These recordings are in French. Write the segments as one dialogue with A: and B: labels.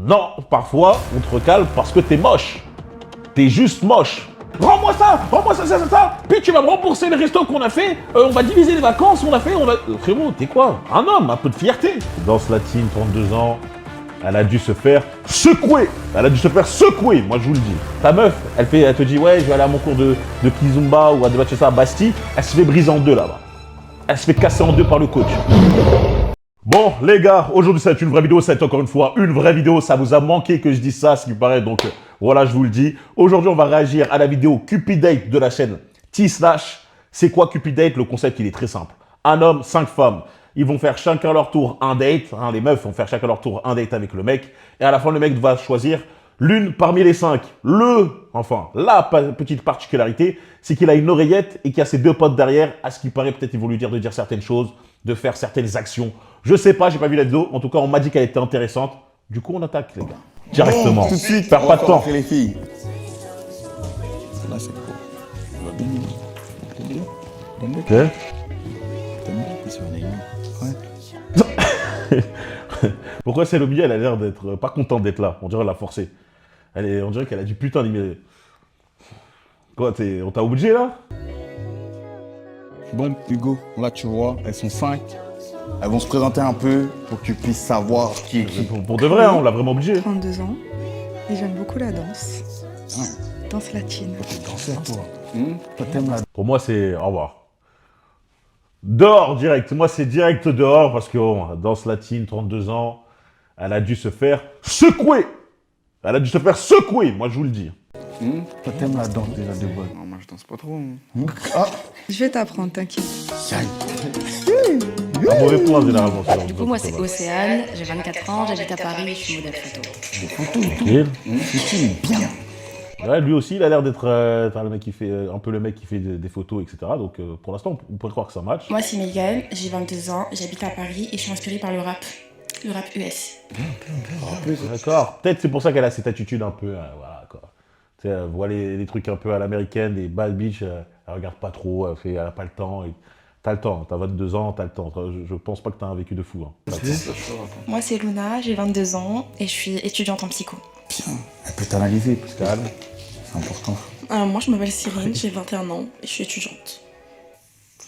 A: Non, parfois, on te recale parce que t'es moche. T'es juste moche. Rends-moi ça, ça. Puis tu vas me rembourser le resto qu'on a fait. On va diviser les vacances qu'on a fait. Frérot, t'es quoi? Un homme, un peu de fierté. Danse latine, 32 ans. Elle a dû se faire secouer. Moi je vous le dis. Ta meuf, elle te dit ouais, je vais aller à mon cours de Kizumba ou à de Bachata à Bastille. Elle se fait briser en deux là-bas. Elle se fait casser en deux par le coach. Bon les gars, aujourd'hui ça va être une vraie vidéo, ça va être encore une fois une vraie vidéo. Ça vous a manqué que je dise ça, ce qui me paraît, donc voilà, je vous le dis. Aujourd'hui on va réagir à la vidéo Cupid Date de la chaîne T-Slash. C'est quoi Cupid Date? Le concept il est très simple. Un homme, 5 femmes. Ils vont faire chacun leur tour un date. Les meufs vont faire chacun leur tour un date avec le mec. Et à la fin, le mec va choisir l'une parmi les 5. La petite particularité, c'est qu'il a une oreillette et qu'il y a ses deux potes derrière. À ce qui paraît, peut-être ils vont lui dire de dire certaines choses, de faire certaines actions. Je sais pas, j'ai pas vu la vidéo. En tout cas, on m'a dit qu'elle était intéressante. Du coup, on attaque, les gars. Directement.
B: Tout de suite,
A: perds pas de temps.
B: Les filles. Là, c'est cool. On va bien.
A: Ok.
B: T'aimes bien sur les ouais.
A: Pourquoi Célomi, elle a l'air d'être pas contente d'être là? On dirait qu'elle l'a forcé. On dirait qu'elle a du putain d'immédiat. Quoi, on t'a obligé là?
B: Bon, Hugo, là tu vois, elles sont 5. Elles vont se présenter un peu pour que tu puisses savoir qui est qui.
A: Pour de vrai, hein, on l'a vraiment obligé.
C: 32 ans et j'aime beaucoup la danse. Danse latine.
B: T'es danseur, toi. Toi, t'aimes la
A: Pour moi, c'est au revoir. Dehors, direct. Moi, c'est direct dehors parce que bon, danse latine, 32 ans, elle a dû se faire secouer. Moi, je vous le dis.
B: Toi, t'aimes la danse déjà de bonne.
D: Non, moi je danse pas trop.
B: Ah,
C: Je vais t'apprendre, t'inquiète.
A: Un mauvais point, généralement.
E: Du coup, moi, c'est Océane, j'ai 24 ans, j'habite à Paris et je suis modèle photo.
A: Tranquille.
B: c'est bien.
A: Ouais, lui aussi, il a l'air d'être le mec qui fait, un peu le mec qui fait des photos, etc. Donc, pour l'instant, on pourrait croire que ça match.
E: Moi, c'est Megan, j'ai 22 ans, j'habite à Paris et je suis inspirée par le rap US.
A: D'accord. Peut-être c'est pour ça qu'elle a cette attitude un peu, voilà, quoi. Tu sais, elle voit les trucs un peu à l'américaine, des bad bitch, elle regarde pas trop, elle a pas le temps. T'as le temps, t'as 22 ans, t'as le temps. Je pense pas que t'as un vécu de fou. Hein.
E: Moi, c'est Luna, j'ai 22 ans et je suis étudiante en psycho.
B: Bien. Elle peut t'analyser, parce que c'est important.
E: Alors, moi, je m'appelle Cyrine, j'ai 21 ans et je suis étudiante.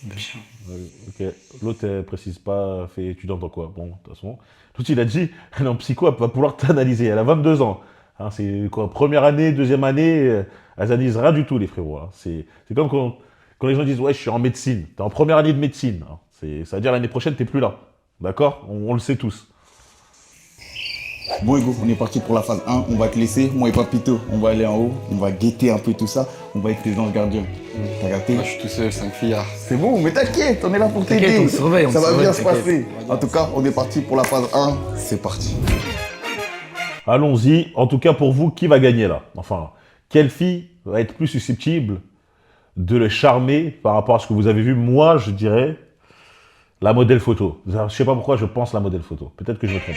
A: Ok. L'autre, elle précise pas, fait étudiante dans quoi. Bon, de toute façon. L'autre, il a dit, elle est en psycho, elle va pouvoir t'analyser. Elle a 22 ans. Hein, c'est quoi, première année, deuxième année, elles analysent rien du tout, les frérots. Hein. C'est comme quand les gens disent, ouais, je suis en médecine. T'es en première année de médecine. Hein. Ça veut dire l'année prochaine, t'es plus là. D'accord, on le sait tous.
B: Bon, Hugo, on est parti pour la phase 1. On va te laisser, moi et Papito. On va aller en haut, on va guetter un peu tout ça. On va être tes anges gardiens. T'as capté?
D: Moi je suis tout seul, 5 fillards.
B: C'est bon, mais t'inquiète, on est là pour
D: T'inquiète,
B: t'aider.
D: on surveille,
B: Ça va bien se
D: t'inquiète.
B: passer. En tout cas, on est parti pour la phase 1. C'est parti.
A: Allons-y. En tout cas, pour vous, qui va gagner là? Enfin, quelle fille va être plus susceptible de le charmer par rapport à ce que vous avez vu? Moi, je dirais la modèle photo. Je sais pas pourquoi je pense la modèle photo. Peut-être que je me trompe.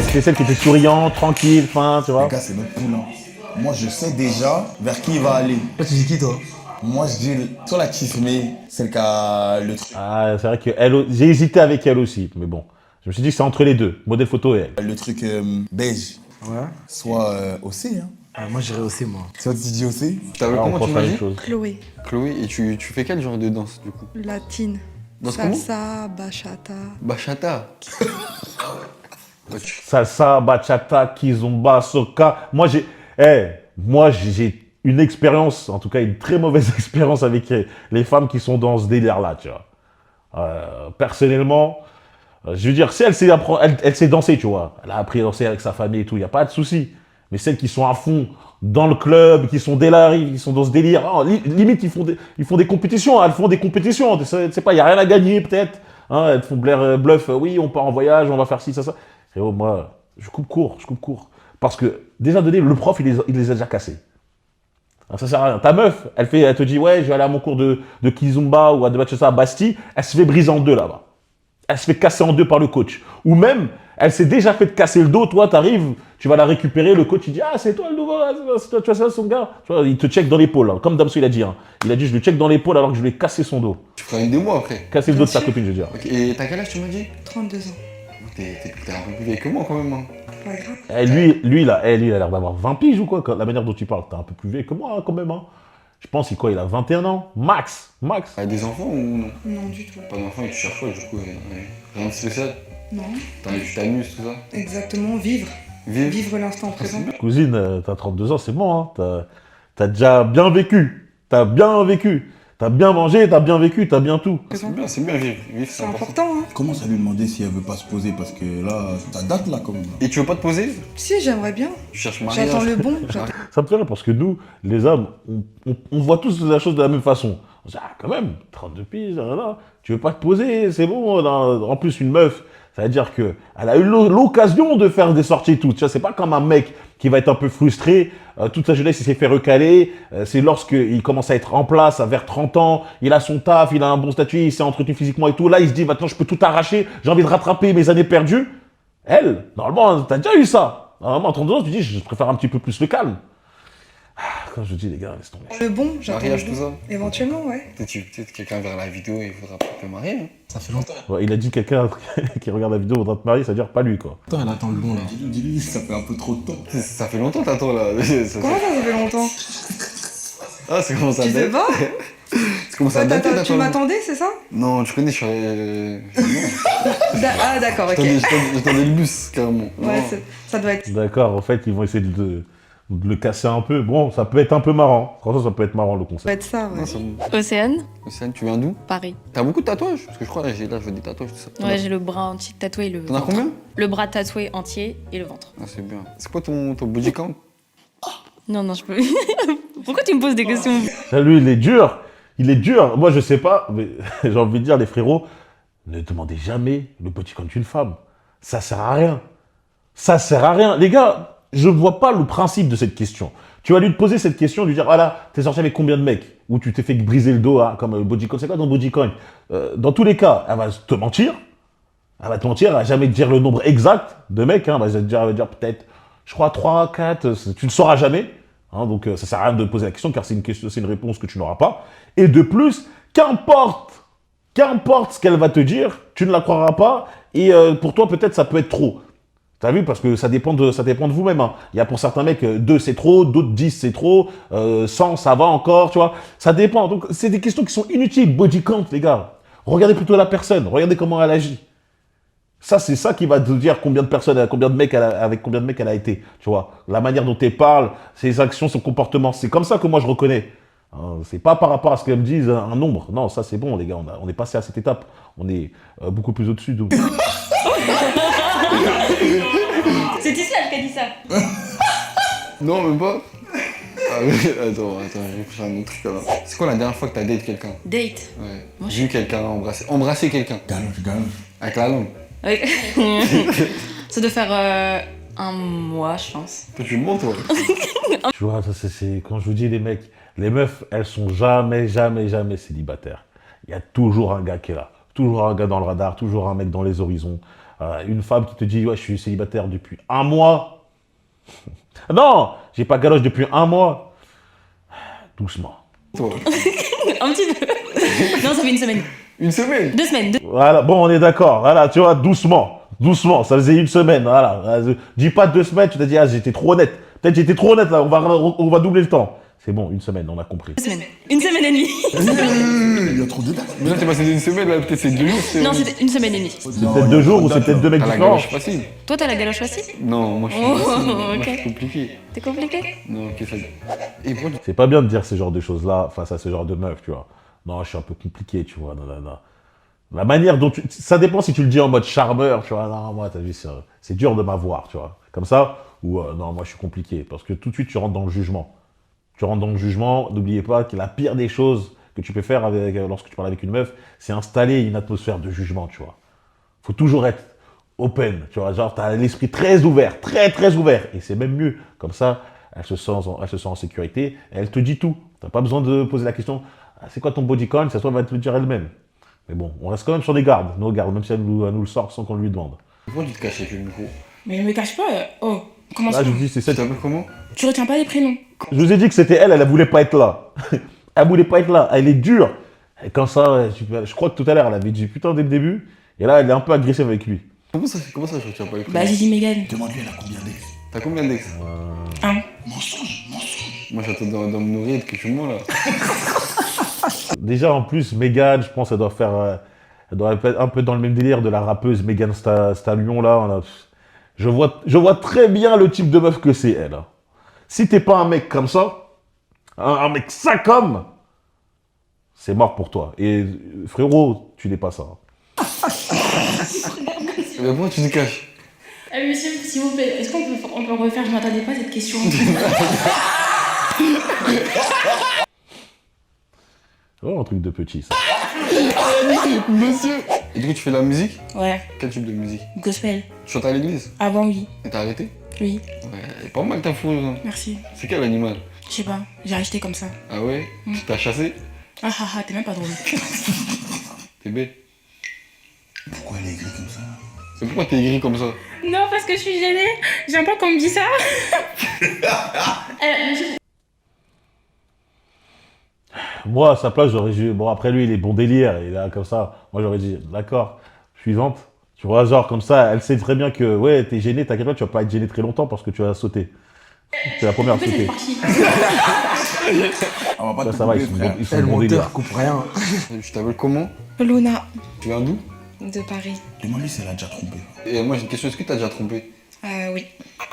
A: C'était celle qui était souriante, tranquille, fin, tu vois.
B: Les gars, c'est notre poulain. Moi, je sais déjà vers qui il va aller.
D: Toi tu dis qui toi?
B: Moi, je dis sur la chismée, celle qui a le truc.
A: Ah, c'est vrai que j'ai hésité avec elle aussi, mais bon. Je me suis dit que c'est entre les deux, modèle photo et elle.
B: Le truc beige.
D: Ouais.
B: Soit OC, hein.
D: Moi j'irais aussi moi.
B: Soit tu dis OC.
D: T'avais
A: Ah, on
D: comment
A: pense
D: tu
A: la
D: m'as
A: même
D: dit?
A: chose.
C: Chloé,
D: Chloé, et tu fais quel genre de danse du coup?
C: latine.
D: Danse comment?
C: Salsa, bachata.
D: Bachata.
A: Salsa, bachata, kizomba, soca. Moi, j'ai une expérience, en tout cas une très mauvaise expérience avec les femmes qui sont dans ce délire-là, tu vois. Personnellement, je veux dire, si elle sait danser, tu vois. Elle a appris à danser avec sa famille et tout, il n'y a pas de souci. Mais celles qui sont à fond dans le club, qui sont qui sont dans ce délire, limite, ils font des compétitions, elles font des compétitions. Tu sais pas, il n'y a rien à gagner, peut-être. Hein, elles font bluff, oui, on part en voyage, on va faire ci, ça. Frérot, moi, je coupe court. Parce que, déjà donné, le prof, il les a déjà cassés. Alors, ça sert à rien. Ta meuf, elle te dit, ouais, je vais aller à mon cours de Kizumba ou à de Bachata à Bastille. Elle se fait briser en deux là-bas. Elle se fait casser en deux par le coach. Ou même, elle s'est déjà fait casser le dos. Toi, t'arrives, tu vas la récupérer. Le coach, il dit, ah, c'est toi le nouveau, c'est toi, tu vois ça, son gars. Tu vois, il te check dans l'épaule. Hein. Comme Damso, il a dit. Hein. Il a dit, je le check dans l'épaule alors que je lui ai cassé son dos.
D: Tu feras une démo après.
A: Casser le dos de sa copine, je veux dire.
D: Ok, et t'as quel âge tu m'as dit?
C: 32 ans.
D: t'es un peu plus vieille que moi quand même. Hein.
C: Pas grave.
A: Lui, il a l'air d'avoir 20 piges ou quoi, la manière dont tu parles. T'es un peu plus vieux que moi, hein, quand même. Hein. Je pense qu'il a 21 ans. Max.
D: T'as des enfants ou non?
C: Non, du tout.
D: Pas d'enfants et tu cherches quoi du coup? Rien de spécial?
C: Non.
D: Tu t'amuses, tout ça?
C: Exactement, vivre.
D: Vivre?
C: Vivre l'instant présent.
A: Cousine, t'as 32 ans, c'est bon. Hein. T'as déjà bien vécu. T'as bien vécu. T'as bien mangé, t'as bien vécu, t'as bien tout.
D: C'est bien vivre. Vivre,
C: C'est important, hein.
B: Commence à lui demander si elle veut pas se poser parce que là, ça date là quand même.
D: Et tu veux pas te poser?
C: Si, j'aimerais bien.
D: Tu cherches mariage?
C: J'attends le bon. j'attends-
A: Ça me fait rire parce que nous, les hommes, on voit tous la chose de la même façon. On se dit, ah, quand même, 32 piges, là, tu veux pas te poser, c'est bon. En plus, une meuf, ça veut dire qu'elle a eu l'occasion de faire des sorties toutes. Tu vois, c'est pas comme un mec qui va être un peu frustré. Toute sa jeunesse, il s'est fait recaler. C'est lorsqu'il commence à être en place, vers 30 ans, il a son taf, il a un bon statut, il s'est entretenu physiquement et tout. Là, il se dit, maintenant, je peux tout arracher, j'ai envie de rattraper mes années perdues. Elle, normalement, t'as déjà eu ça. Normalement, à 32 ans, tu dis, je préfère un petit peu plus le calme. Quand je dis, les gars, laisse tomber.
C: Le bon, j'attends
D: Mariage,
C: le
D: tout
C: bon.
D: ça?
C: Éventuellement, ouais.
D: Peut-être quelqu'un verra la vidéo et il faudra peut-être te marier. Hein.
F: Ça fait longtemps.
A: Ouais, il a dit quelqu'un qui regarde la vidéo voudra te marier, ça veut dire pas lui, quoi.
F: Attends, elle attend le bon là.
B: Dis-lui, ça fait un peu trop de temps.
D: Ça fait longtemps t'attends là.
C: Comment ça fait longtemps?
D: Ah, c'est comment ça
C: Tu sais
D: date?
C: pas?
D: C'est comment ça
C: Ouais,
D: date?
C: tu m'attendais, c'est ça?
D: Non, tu connais, je suis.
C: Ah, d'accord, ok.
D: J'attendais le bus, carrément.
C: Ouais,
D: Non.
C: ça doit être.
A: D'accord, en fait, ils vont essayer de le casser un peu. Bon, ça peut être un peu marrant. Franchement, ça peut être marrant, le
C: Ça doit
A: concept.
C: être ça, ouais.
D: Non, ça me-
E: Océane,
D: Océane, tu viens d'où?
E: Paris.
D: T'as beaucoup de tatouages? Parce que je crois là, je veux des tatouages, tout ça.
E: Ouais, j'ai le bras entier tatoué et le
D: T'en as
E: ventre.
D: combien?
E: Le bras tatoué entier et le ventre.
D: Ah, c'est bien. C'est quoi ton body count?
E: Non, non, je peux. Pourquoi tu me poses des questions?
A: Ça, lui, il est dur. Il est dur. Moi, je sais pas, mais j'ai envie de dire, les frérots, ne demandez jamais le petit compte d'une femme. Ça sert à rien. Ça sert à rien. Les gars, je vois pas le principe de cette question. Tu vas lui poser cette question, lui dire, ah là, t'es sorti avec combien de mecs? Ou tu t'es fait briser le dos, hein, comme le body count. C'est quoi ton body count? Dans tous les cas, elle va te mentir. Elle va te mentir, elle va jamais te dire le nombre exact de mecs. Hein. Elle va dire peut-être, je crois, 3, 4, tu ne sauras jamais. Hein, donc ça sert à rien de poser la question, car c'est une réponse que tu n'auras pas. Et de plus, qu'importe ce qu'elle va te dire, tu ne la croiras pas. Et pour toi, peut-être, ça peut être trop. T'as vu? Parce que ça dépend de vous-même. Hein. Il y a pour certains mecs, 2 c'est trop, d'autres 10 c'est trop, 100 ça va encore, tu vois. Ça dépend. Donc c'est des questions qui sont inutiles. Body count, les gars. Regardez plutôt la personne, regardez comment elle agit. Ça, c'est ça qui va te dire combien de personnes, avec combien de mecs elle a été, tu vois. La manière dont elle parle, ses actions, son comportement. C'est comme ça que moi je reconnais. Hein, c'est pas par rapport à ce qu'elle me dise un nombre. Non, ça c'est bon, les gars. On est passé à cette étape. On est beaucoup plus au-dessus. Donc.
E: C'est Tisla qui a dit ça.
D: Non, même pas. Ah, oui, attends, j'ai réfléchi à un autre truc là. C'est quoi la dernière fois que t'as date quelqu'un?
E: Date.
D: Ouais.
E: Moi,
D: Vu quelqu'un, embrasser quelqu'un.
B: Galoche.
D: Avec la langue.
E: Avec... Ça doit faire un mois, je pense.
D: Toi, tu me mens, toi.
A: Tu vois, ça, c'est quand je vous dis les mecs, les meufs, elles sont jamais célibataires. Il y a toujours un gars qui est là. Toujours un gars dans le radar, toujours un mec dans les horizons. Une femme qui te dit, ouais, je suis célibataire depuis un mois. Non, j'ai pas galoche depuis un mois. Doucement.
D: Toi.
E: Un petit peu. Non, ça fait une semaine.
D: Une semaine.
E: 2 semaines.
A: Voilà, bon, on est d'accord. Voilà, tu vois, doucement. Ça faisait une semaine. Voilà. Dis pas 2 semaines, tu t'as dit, ah, j'étais trop honnête. Peut-être j'étais trop honnête là, on va doubler le temps. C'est bon, une semaine, on a compris.
E: 2 semaines. Une semaine et demie.
B: Il y a trop de dates.
D: Mais là, t'es passé d'une semaine, là, peut-être c'est 2 jours.
E: Non, c'était une semaine et demie.
A: C'est peut-être 2 jours ou c'est peut-être 2 mecs
D: T'as la
A: différents.
D: galoche facile.
E: Toi, t'as la galoche facile?
D: Non, moi je suis
E: Oh,
D: facile. Moi,
E: ok.
D: je suis compliqué.
E: T'es compliqué?
D: Non, ok, ça. Et pourquoi
A: C'est pas bien de dire ce genre de choses-là face à ce genre de meuf, tu vois. Non, je suis un peu compliqué, tu vois. Non. La manière dont tu... Ça dépend si tu le dis en mode charmeur, tu vois. Non, moi, t'as vu, c'est dur de m'avoir, tu vois. Comme ça, ou non, moi, je suis compliqué. Parce que tout de suite, tu rentres dans le jugement. N'oubliez pas que la pire des choses que tu peux faire lorsque tu parles avec une meuf, c'est installer une atmosphère de jugement, tu vois. Faut toujours être open, tu vois. Genre, t'as l'esprit très ouvert, très ouvert. Et c'est même mieux. Comme ça, elle se sent en sécurité. Et elle te dit tout. T'as pas besoin de poser la question, ah, c'est quoi ton body count? Ça, toi, va te le dire elle-même. Mais bon, on reste quand même sur des gardes, nos gardes, même si elle nous le sort sans qu'on lui demande.
D: tu te caches avec le micro?
E: Mais je me cache pas. Oh, comment
A: Là,
E: ça?
A: je vous dis, c'est
D: Tu
A: cette...
D: t'appelles comment?
E: Tu retiens pas les prénoms.
A: Je vous ai dit que c'était elle voulait pas être là. Elle voulait pas être là, elle est dure. Et quand ça, je crois que tout à l'heure, elle avait dit putain dès le début, et là, elle est un peu agressive avec lui.
D: Comment ça, je retiens pas les
E: Bah,
D: prénoms?
E: j'ai dit Megan.
B: Demande-lui, elle a combien d'ex?
D: T'as combien d'ex?
E: Un.
B: Mensonge, mensonge.
D: Moi, j'attends dans mon oreille que tu mens là.
A: Déjà, en plus, Megan, je pense, elle doit faire. Elle doit être un peu dans le même délire de la rappeuse Megan Stallion, là. Je vois très bien le type de meuf que c'est, elle. Hein. Si t'es pas un mec comme ça, un mec ça comme, c'est mort pour toi. Et frérot, tu n'es pas ça.
D: Mais pourquoi tu te caches?
E: Monsieur, s'il vous plaît, est-ce qu'on peut refaire? Je m'attendais pas à cette question.
A: Oh, un truc de petit, ça.
D: Monsieur! Et du coup, tu fais de la musique?
E: Ouais,
D: Quel type de musique?
E: gospel.
D: Tu chantes à l'église?
E: Avant, oui.
D: Et t'as arrêté?
E: Oui,
D: Ouais, elle est pas mal ta fouille. Hein.
E: merci.
D: C'est quel animal?
E: Je sais pas, j'ai acheté comme ça.
D: Ah ouais? Tu t'as chassé?
E: Ah ah ah, t'es même pas drôle.
D: T'es bête.
B: Pourquoi elle est aigrie comme ça?
D: Mais pourquoi t'es aigri comme ça?
E: Non, parce que je suis gênée. J'aime pas qu'on me dise ça. Monsieur,
A: Moi, à sa place, j'aurais dit, bon, après lui, il est bon délire, il est là comme ça. Moi, j'aurais dit, d'accord, suivante. Tu vois, genre, comme ça, elle sait très bien que, ouais, t'es gêné, t'inquiète pas, tu vas pas être gêné très longtemps parce que tu vas sauter. C'est la première à
E: pourquoi c'est
A: sauter.
E: parti?
B: On va pas
A: Ça,
B: te
A: ça va,
B: couper,
A: ils sont,
B: frère.
A: ils sont
F: Le
A: bon délire.
F: monteur coupe rien.
D: Tu t'appelles comment?
C: Luna,
D: Tu viens d'où?
C: de Paris.
B: Demande-lui si elle a déjà trompé.
D: Et moi, j'ai une question. Est-ce que t'as déjà trompé?
C: Oui.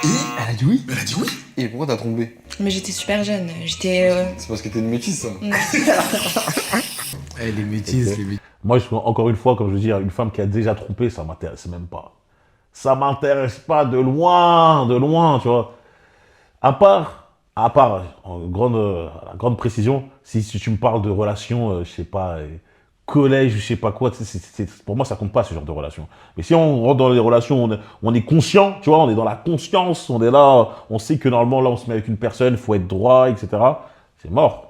F: Elle a dit oui.
B: Elle a dit oui.
D: Et pourquoi t'as trompé?
C: Mais j'étais super jeune. J'étais.
D: C'est parce que t'es une métisse, ça.
F: Elle est métisse, les métisses.
A: Moi, encore une fois, comme je dis, une femme qui a déjà trompé, ça m'intéresse même pas. Ça m'intéresse pas de loin, tu vois. À part, en grande précision, si tu me parles de relations, je sais pas, collège, je sais pas quoi, pour moi, ça compte pas ce genre de relations. Mais si on rentre dans les relations, on est conscient, tu vois, on est dans la conscience, on est là, on sait que normalement, là, on se met avec une personne, il faut être droit, etc. C'est mort.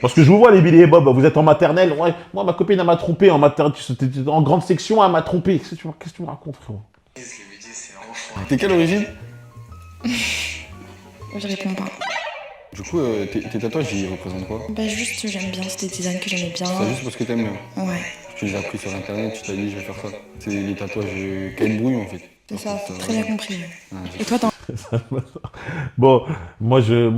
A: Parce que je vous vois, les Billy et Bob, vous êtes en maternelle. Ouais, moi, ma copine, elle m'a trompé en maternelle. En grande section, elle m'a trompé. Qu'est-ce que tu me racontes, frérot?
D: T'es quelle origine?
C: Je réponds pas.
D: Du coup, tes tatouages, ils représentent quoi?
C: Bah, juste, j'aime bien. C'était des designs que j'aimais bien.
D: C'est juste parce que t'aimes bien.
C: Ouais,
D: Tu les as pris sur internet, tu t'as dit, je vais faire ça. C'est les tatouages Kate Brouillon, en fait.
C: c'est ça. Très bien compris.
D: Ouais.
C: Et toi, t'en.
A: Bon, moi, je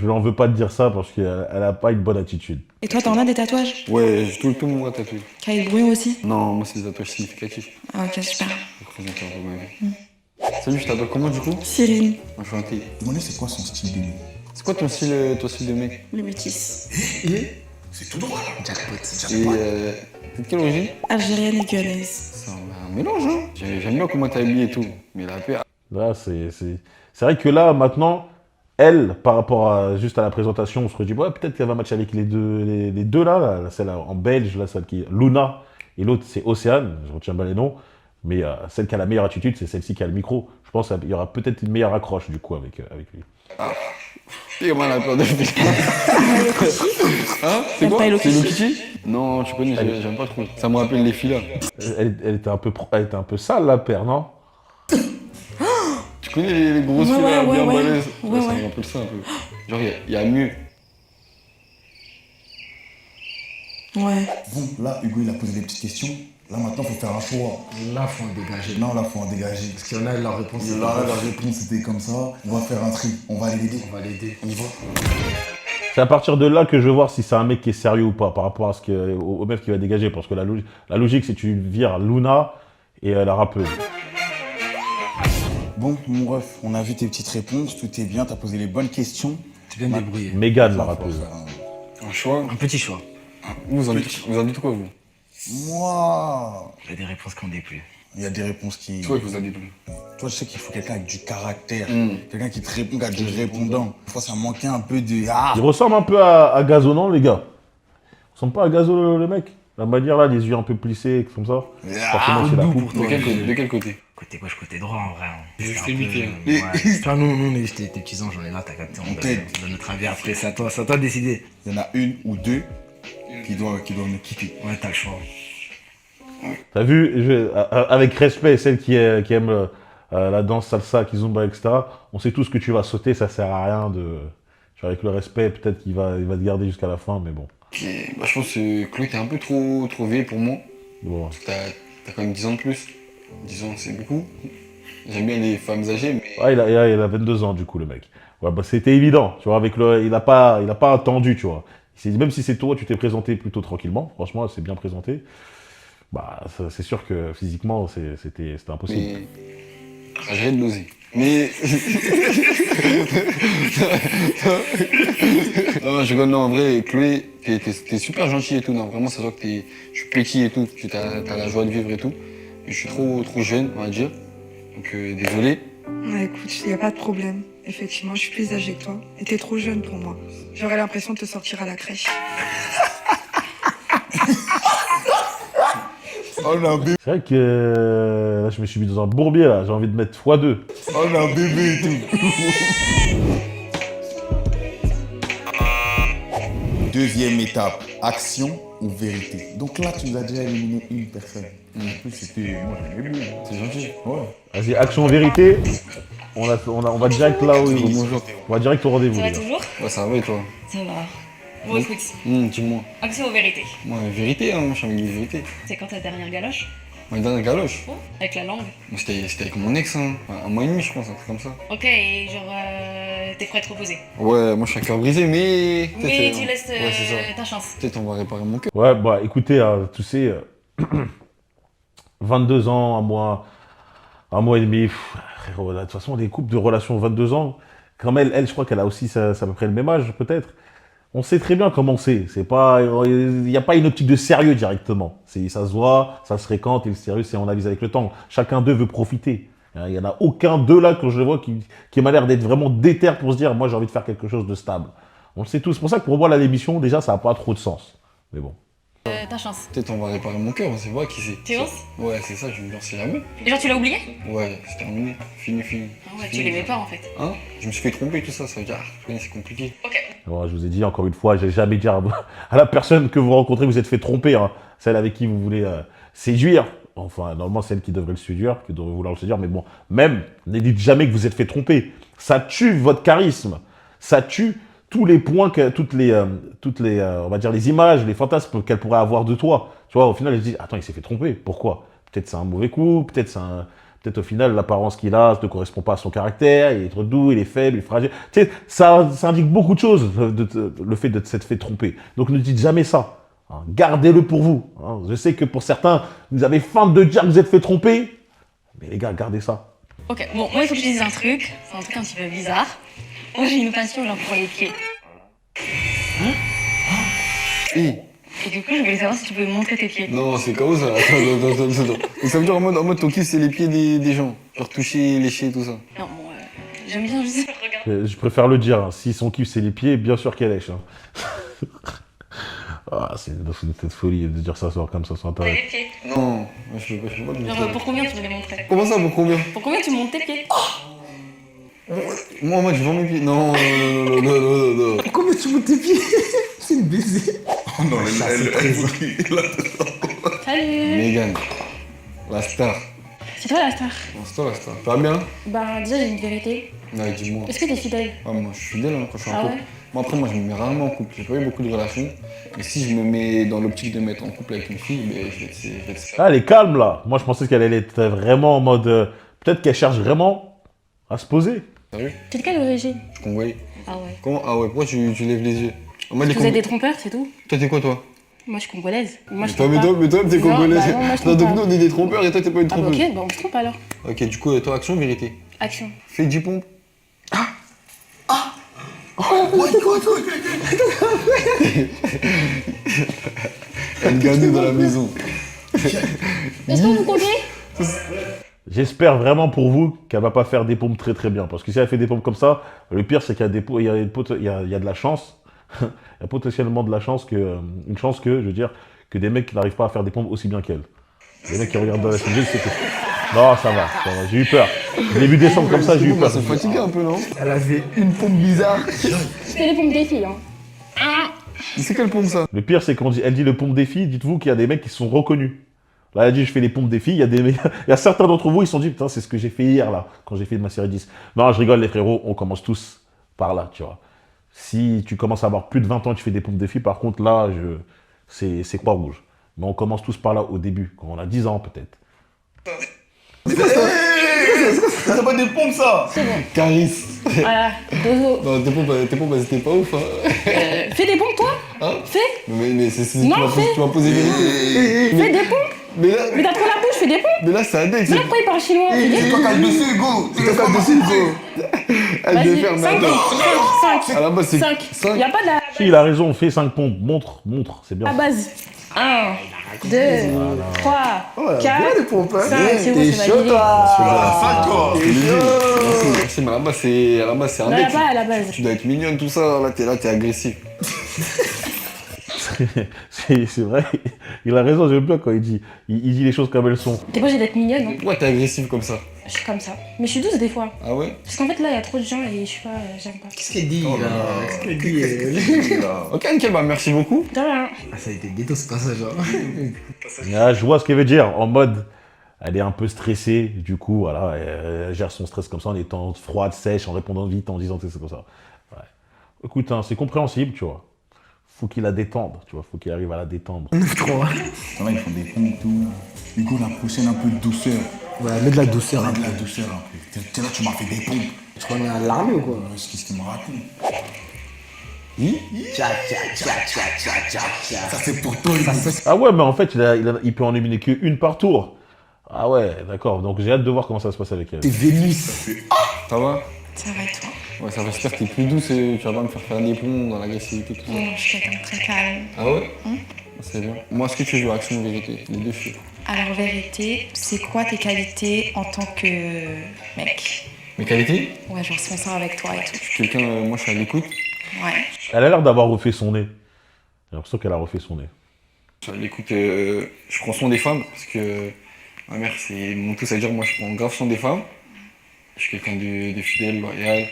A: lui en veux pas de dire ça parce qu'elle a pas une bonne attitude.
C: Et toi, t'en as des tatouages?
D: Ouais, j'ai tout le bras tatoué.
C: Kyle Brouillon aussi?
D: Non, moi, c'est des tatouages significatifs.
C: Ah, ok, super.
D: Représente un peu ma vie. Salut, je t'appelle comment, du coup?
C: Cyril,
D: Enchanté.
B: Demande-lui c'est quoi son style de vie.
D: C'est quoi ton style de mec?
E: Le métis.
B: C'est tout droit là.
F: Jackpot.
D: Et t'es de quelle origine?
E: Algérienne et guyanaise.
D: C'est un mélange, hein. J'aime bien comment t'as habillé et tout. Mais la paix.
A: Là, c'est vrai que là, maintenant, elle, par rapport à juste à la présentation, on se dit, ouais, peut-être qu'elle va matcher avec les deux là, celle en belge, là, celle qui est Luna, et l'autre, c'est Océane, je retiens pas les noms, mais celle qui a la meilleure attitude, c'est celle-ci qui a le micro. Je pense qu'il y aura peut-être une meilleure accroche, du coup, avec lui.
D: Et comment elle a peur de lui? Hein? C'est
E: T'aimes
D: quoi?
E: pas Hello
D: C'est Hello
E: Kitty?
D: Kitty? Non, tu connais, j'aime pas trop. Ça me rappelle les filles là.
A: Elle était un peu sale, la paire, non?
D: Tu connais les grosses
E: Ouais,
D: filles là,
E: ouais,
D: bien
E: ouais,
D: balèzes?
E: ouais,
D: Ça
E: ouais.
D: me rappelle ça un peu. Genre, il y a mieux.
E: Ouais.
B: Bon, là, Hugo, il a posé des petites questions. Là, maintenant, faut faire un choix.
F: Là, faut en dégager.
B: Non, là, faut en dégager.
F: Parce qu'il y en a, leur réponse, c'est
B: Là, la réponse, c'était comme ça. On va faire un tri. On va aller l'aider.
F: on va l'aider. On y va.
A: C'est à partir de là que je vais voir si c'est un mec qui est sérieux ou pas, par rapport à au meuf qui va dégager. Parce que la logique, c'est que tu vires Luna et la rappeuse.
B: Bon, mon ref, on a vu tes petites réponses. Tout est bien. T'as posé les bonnes questions.
F: Tu viens de débrouiller.
A: Mégane, la
B: Faut
A: rappeuse.
B: faire
D: Un choix.
F: Un petit choix.
D: Vous en dites quoi, vous?
B: Moi,
F: Il y a des réponses qu'on dit plus.
B: il y a des réponses qui...
D: Toi, vous en dites plus.
B: Toi, je sais qu'il faut quelqu'un avec du caractère.
D: Mm.
B: Quelqu'un qui te répond, qui a du répondant. Des fois, ça manquait un peu de... Ah,
A: Il ressemble un peu à Gazo, non, les gars? Il ressemble pas à Gazo, le mec? La manière, là, les yeux un peu plissés, comme ça. Forcément, c'est la
F: doux
A: coupe.
F: pour toi.
D: De quel côté?
F: Côté gauche, côté droit, en vrai.
D: Juste
F: C'est un peu,
D: limité, hein.
F: ouais. Toi, nous, on est juste tes petits anges, on est là, t'as capté, on
B: Ok.
F: donne notre avis après. C'est à toi de décider.
B: il y en a une ou deux qui doivent nous quitter.
F: Ouais, t'as le choix.
A: T'as vu, avec respect, celle qui aime la danse salsa, kizomba, etc., on sait tous que tu vas sauter, ça sert à rien de... Tu vois, avec le respect, peut-être qu'il va te garder jusqu'à la fin, mais bon.
D: Ok, bah, je pense que Chloé, t'es un peu trop vieille pour moi.
A: Bon.
D: T'as quand même 10 ans de plus. Disons, c'est beaucoup. J'aime bien les femmes âgées, mais...
A: Ouais, il a 22 ans, du coup, le mec. Ouais, bah, c'était évident, tu vois, il a pas attendu, tu vois. Il s'est dit, même si c'est toi, tu t'es présenté plutôt tranquillement. Franchement, c'est bien présenté. Bah, c'est sûr que physiquement, c'était impossible.
D: Mais... J'ai de l'oser. Mais... non, je rigole, non, en vrai, Chloé, t'es super gentille et tout, non, vraiment, ça se voit que je suis petit et tout, que t'as la joie de vivre et tout. Et je suis trop jeune, on va dire. Donc, désolé.
C: Ouais, écoute, il n'y a pas de problème. Effectivement, je suis plus âgée que toi. Et t'es trop jeune pour moi. J'aurais l'impression de te sortir à la crèche.
B: Oh la bébé,
A: C'est vrai que là, je me suis mis dans un bourbier, là. J'ai envie de mettre x2.
B: oh la bébé et tout. Deuxième étape, action ou vérité. Donc là, tu nous as déjà éliminé une personne. En plus, c'était... Moi, j'aimais bien.
D: C'est gentil.
B: Ouais.
A: Vas-y, action vérité. On va direct là où
D: Bonjour.
A: on va direct au rendez-vous.
G: Ça va
A: les gars.
G: toujours?
D: Ouais, ça va et toi?
G: Ça va. Bon, écoute,
D: Dis-moi.
G: accès aux vérités.
D: Moi, vérité, hein, moi, je suis avec des vérités.
G: C'est quand ta dernière galoche?
D: Ma dernière galoche.
G: Avec la langue?
D: Moi, c'était avec mon ex, hein. Un mois et demi, je pense, un truc comme ça.
G: Ok, et genre, t'es prêt à te reposer.
D: Ouais, moi, je suis à cœur brisé, mais...
G: Mais tu laisses
D: Ouais, c'est ça.
G: ta chance.
D: Peut-être on va réparer mon cœur.
A: Ouais, bah écoutez, tu sais, 22 ans, un mois et demi, frérot, de toute façon, des couples de relations 22 ans, comme elle, je crois qu'elle a aussi ça à peu près le même âge, peut-être. On sait très bien comment c'est. Il n'y a pas une optique de sérieux directement. Ça se voit, ça se fréquente, et le sérieux, c'est on avise avec le temps. Chacun d'eux veut profiter. Il n'y en a aucun d'eux là, que je le vois, qui m'a l'air d'être vraiment déter pour se dire, moi, j'ai envie de faire quelque chose de stable. On le sait tous. C'est pour ça que pour moi, la démission, déjà, ça n'a pas trop de sens. Mais bon.
G: Ta chance.
D: Peut-être on va réparer mon cœur, on sait pas qui c'est.
G: Tu penses?
D: Ouais, c'est ça, je me dis, on sait jamais.
G: Et genre, tu l'as oublié?
D: Ouais, c'est terminé. Fini.
G: Ah ouais, tu l'aimais pas en fait.
D: Hein? Je me suis fait tromper, tout ça, ça veut dire, c'est compliqué.
G: Ok.
A: Alors, je vous ai dit encore une fois, j'ai jamais dit à la personne que vous rencontrez, vous êtes fait tromper, hein, celle avec qui vous voulez séduire. Enfin, normalement, c'est elle qui devrait le séduire, qui devrait vouloir le séduire, mais bon, même, ne dites jamais que vous êtes fait tromper. Ça tue votre charisme. Ça tue tous les points, toutes les, on va dire, les images, les fantasmes qu'elle pourrait avoir de toi. Tu vois, au final, elle se dit, attends, il s'est fait tromper. Pourquoi? Peut-être c'est un mauvais coup, peut-être au final, l'apparence qu'il a ne correspond pas à son caractère, il est trop doux, il est faible, il est fragile. Tu sais, ça indique beaucoup de choses, le fait de s'être fait tromper. Donc ne dites jamais ça. Hein. Gardez-le pour vous. Hein. Je sais que pour certains, vous avez faim de dire que vous êtes fait tromper. Mais les gars, gardez ça.
G: Ok, bon, moi il faut que je dise un truc. C'est un truc un petit peu bizarre. Moi j'ai une passion genre pour les pieds.
D: Hé,
G: Et du coup, je voulais savoir si tu peux me montrer tes pieds.
D: non, c'est comme ça. Attends. Et ça veut dire en mode ton kiff, c'est les pieds des gens. Genre toucher, lécher, tout ça.
G: Non, bon, j'aime bien juste regarder.
A: Je préfère le dire. Hein. Si son kiff, c'est les pieds, bien sûr qu'elle lèche. Hein. Ah, c'est une tête folie de dire ça comme ça sur Internet.
G: Les pieds.
D: Non, je peux pas te
G: Genre,
D: montrer.
G: pour combien tu veux les montrer?
D: Comment ça, pour combien?
G: Pour combien tu montes tes pieds?
D: Moi, je vends mes pieds. Non.
B: Comment tu montes tes pieds? C'est une baiser. Oh non,
G: Salut!
D: Megan, la star.
G: C'est toi la star?
D: Non, c'est toi la star. Ça va bien?
G: Bah, déjà, j'ai une vérité.
D: Ouais, dis-moi.
G: Est-ce que t'es fidèle?
D: Ah, moi, je suis fidèle hein, quand je suis en
G: Ah
D: couple.
G: ouais?
D: Moi, après, moi, je me mets rarement en couple. J'ai pas eu beaucoup de relations. Mais si je me mets dans l'optique de me mettre en couple avec une fille, ben, je vais être
A: Ah, elle est calme là. Moi, je pensais qu'elle allait être vraiment en mode. Peut-être qu'elle cherche vraiment à se poser.
D: sérieux.
G: T'es de quelle origine?
D: Je convoyais.
G: Ah ouais.
D: Comment? Ah ouais, pourquoi tu lèves les yeux? Moi,
G: Vous êtes des trompeurs, c'est tout?
D: Toi, t'es quoi, toi?
G: Moi, je suis congolaise. Moi,
D: Mais
G: je
D: toi,
G: trompe pas.
D: t'es
G: Non,
D: congolaise.
G: bah non, moi, je
D: Non,
G: trompe
D: donc
G: pas.
D: nous, on est des trompeurs et toi, t'es pas une
G: Ah bah
D: trompeuse.
G: ok, bah on se trompe alors.
D: Ok, du coup, toi, action, vérité.
G: Action.
D: Fais 10 pompes. Elle gagne dans la maison.
G: Est-ce que vous comptez?
A: J'espère vraiment pour vous qu'elle va pas faire des pompes très très bien. Parce que si elle fait des pompes comme ça, le pire c'est qu'il y a il y a de la chance. Il y a potentiellement de la chance que, une chance que, je veux dire, que des mecs qui n'arrivent pas à faire des pompes aussi bien qu'elle. Les mecs qui regardent dans la chaîne, c'est que... Non, ça va. J'ai eu peur. Je l'ai vu descendre comme ça, j'ai eu peur.
D: Ça fatigué un peu, non?
B: Elle avait une pompe bizarre.
G: Je fais les pompes des filles, hein.
D: C'est quelle pompe, ça?
A: Le pire c'est quand elle dit le pompe des filles, dites-vous qu'il y a des mecs qui se sont reconnus. Là, elle a dit je fais les pompes des filles, il y a certains d'entre vous, ils se sont dit putain, c'est ce que j'ai fait hier là, quand j'ai fait ma série 10. Non, je rigole les frérots, on commence tous par là, tu vois. Si tu commences à avoir plus de 20 ans et tu fais des pompes des filles, par contre là, c'est quoi rouge. Mais on commence tous par là au début, quand on a 10 ans peut-être.
B: C'est pas des pompes, ça.
G: C'est bon.
D: Caris.
G: Voilà, dodo.
D: Non, tes pompes, elles étaient pas ouf, hein.
G: Fais des pompes, toi.
D: Hein
G: Fais.
D: Mais c'est
G: Non,
D: tu m'as posé vérité.
G: Fais des pompes.
D: Mais
G: Mais
D: là,
G: t'as trop la bouche, fais des pompes.
D: c'est un deck.
G: Mais là, pourquoi il parle chinois? Fais des
B: C'est toi qui as le dessus, go.
D: C'est toi qui as dessus, go. Elle devait faire, mais
G: 5,
D: attends.
G: 5,
D: À la base, c'est
G: 5.
D: 5.
G: Y'a pas de la
A: Si, il a raison, fais 5 pompes. Montre, c'est bien.
G: base. 1, 2, 3,
D: Ouais,
G: 4,
D: bien les pompes, hein.
G: 5. C'est bon,
D: T'es
G: c'est
D: chaud,
G: validé.
B: Ah, 5 quoi.
D: T'es chaud. Merci, mais à la base, c'est un
G: Non,
D: deck.
G: y'a pas à la base.
D: Tu dois être mignonne, tout ça. Là, t'es agressif.
A: C'est vrai, il a raison, j'aime bien quand il dit les choses comme elles sont.
G: T'es pas obligé d'être mignonne, non?
D: Pourquoi t'es agressif comme ça?
G: Je suis comme ça. Mais je suis douce des fois.
D: Ah ouais?
G: Parce qu'en fait, là, y'a trop de gens et je suis pas. J'aime pas.
F: Qu'est-ce qu'elle dit
B: Oh là
F: là
B: là.
F: Qu'est-ce qu'elle dit
D: Ok, nickel, bah merci beaucoup.
G: De rien.
F: Ah, ça a été ghetto ce passage.
A: Ah, je vois ce qu'elle veut dire, en mode, elle est un peu stressée, du coup, voilà, elle gère son stress comme ça, en étant froide, sèche, en répondant vite, en disant que c'est comme ça. Ouais. Écoute, hein, c'est compréhensible, tu vois. Faut qu'il la détende, tu vois, faut qu'il arrive à la détendre.
F: 9-3.
B: Là, ils font des pompes et tout. Hugo, la prochaine, un peu de douceur.
F: Ouais, mets de la douceur un
B: De
F: peu.
B: la douceur un peu. T'es là, tu m'as fait des pompes.
F: Tu crois qu'on est à l'armée ou quoi?
B: Qu'est-ce qu'il me raconte? Ça, c'est pour toi, Hugo.
A: Ah ouais, mais en fait, il peut en éliminer qu'une par tour. Ah ouais, d'accord, donc j'ai hâte de voir comment ça se passe avec elle.
F: T'es Vénus.
D: Ça va?
E: Ça va et toi?
D: Ouais, ça va, j'espère que t'es plus douce et tu vas pas me faire faire des plombs dans l'agressivité, tout ça.
E: Non, je suis quelqu'un de très calme.
D: Ah ouais? C'est bien. Moi, est-ce que tu joues action ou vérité? Les deux, je suis.
E: Alors, vérité, c'est quoi tes qualités en tant que mec?
D: Mes qualités?
E: Ouais, genre si on sort avec toi et tout.
D: Je suis quelqu'un, moi, je suis à l'écoute.
E: Ouais.
A: Elle a l'air d'avoir refait son nez. J'ai l'impression qu'elle a refait son nez.
D: Je suis à l'écoute, je prends soin des femmes parce que ma mère, c'est mon tout, c'est-à-dire moi, je prends grave soin des femmes. Je suis quelqu'un de fidèle, loyal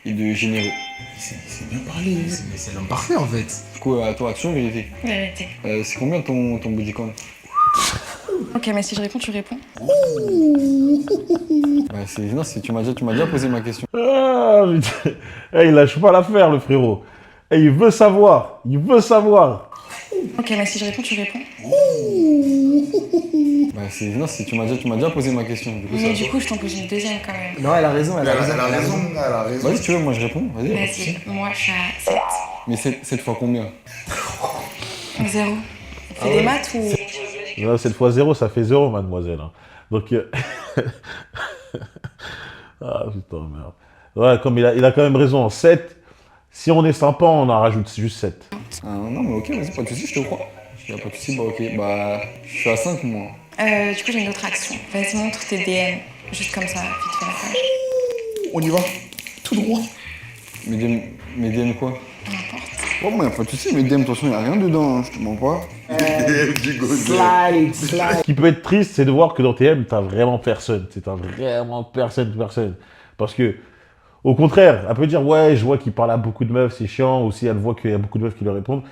D: et de généreux.
B: C'est bien parlé.
F: Mais c'est l'homme parfait en fait.
D: Du coup, à toi, action ou vérité?
E: Vérité.
D: C'est combien ton body count?
E: Ok, mais si je réponds, tu réponds.
D: Bah, non, tu m'as déjà posé ma question.
A: Ah, putain. Eh, il lâche pas l'affaire, le frérot. Eh, il veut savoir,
E: Ok, mais si je réponds, tu réponds.
D: Bah, non, tu m'as déjà posé ma question. Du coup,
E: Mais
D: ça
E: du coup, je t'en pose une deuxième quand même.
F: Non, elle a raison,
B: Elle a raison, elle a raison.
D: Vas-y, si tu veux, moi je réponds. Vas-y.
E: Vas-y, moi, je suis à 7.
D: Mais cette fois combien?
E: 0. On fait des maths ou.
A: Là, cette fois 0, ça fait 0, mademoiselle. hein. Donc, ah, putain, merde. Ouais, comme il a quand même raison. 7, si on est sympa, on en rajoute juste 7.
D: Ah, non, mais ok, vas-y, pas de soucis, je te crois. Y a pas de soucis, bah ok. Bah, je suis à 5 moi.
E: Du coup, j'ai une autre action. Vas-y, montre tes DM. Juste comme ça, vite fait la page.
B: On y va. Tout droit.
D: Mes DM quoi?
E: N'importe.
D: Oh, moi, y a pas de soucis, mes DM, attention, y a rien dedans, hein, je te mens pas.
F: Slide.
A: Ce qui peut être triste, c'est de voir que dans TM, t'as vraiment personne. T'as vraiment personne. Parce que, au contraire, elle peut dire, ouais, je vois qu'il parle à beaucoup de meufs, c'est chiant. Ou si elle voit qu'il y a beaucoup de meufs qui lui répondent,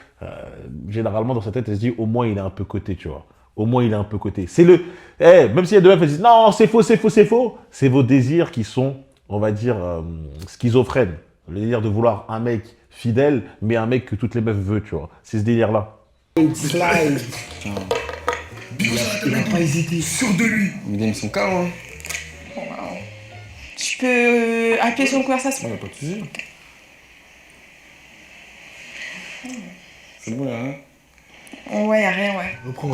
A: généralement, dans sa tête, elle se dit, au moins, il est un peu coté, tu vois. Au moins, il est un peu coté. C'est le... même s'il y a deux meufs, elles disent, non, c'est faux. C'est vos désirs qui sont, on va dire, schizophrènes. Le délire de vouloir un mec fidèle, mais un mec que toutes les meufs veulent, tu vois. C'est ce délire-là.
F: Slide. Il a pas hésité.
B: Sûr de lui.
D: Mes DM sont calmes, hein.
E: Tu peux appuyer sur une conversation.
D: Ouais, y a pas de soucis. C'est bon, y'a rien.
E: Ouais, y'a rien, ouais.
F: Reprends.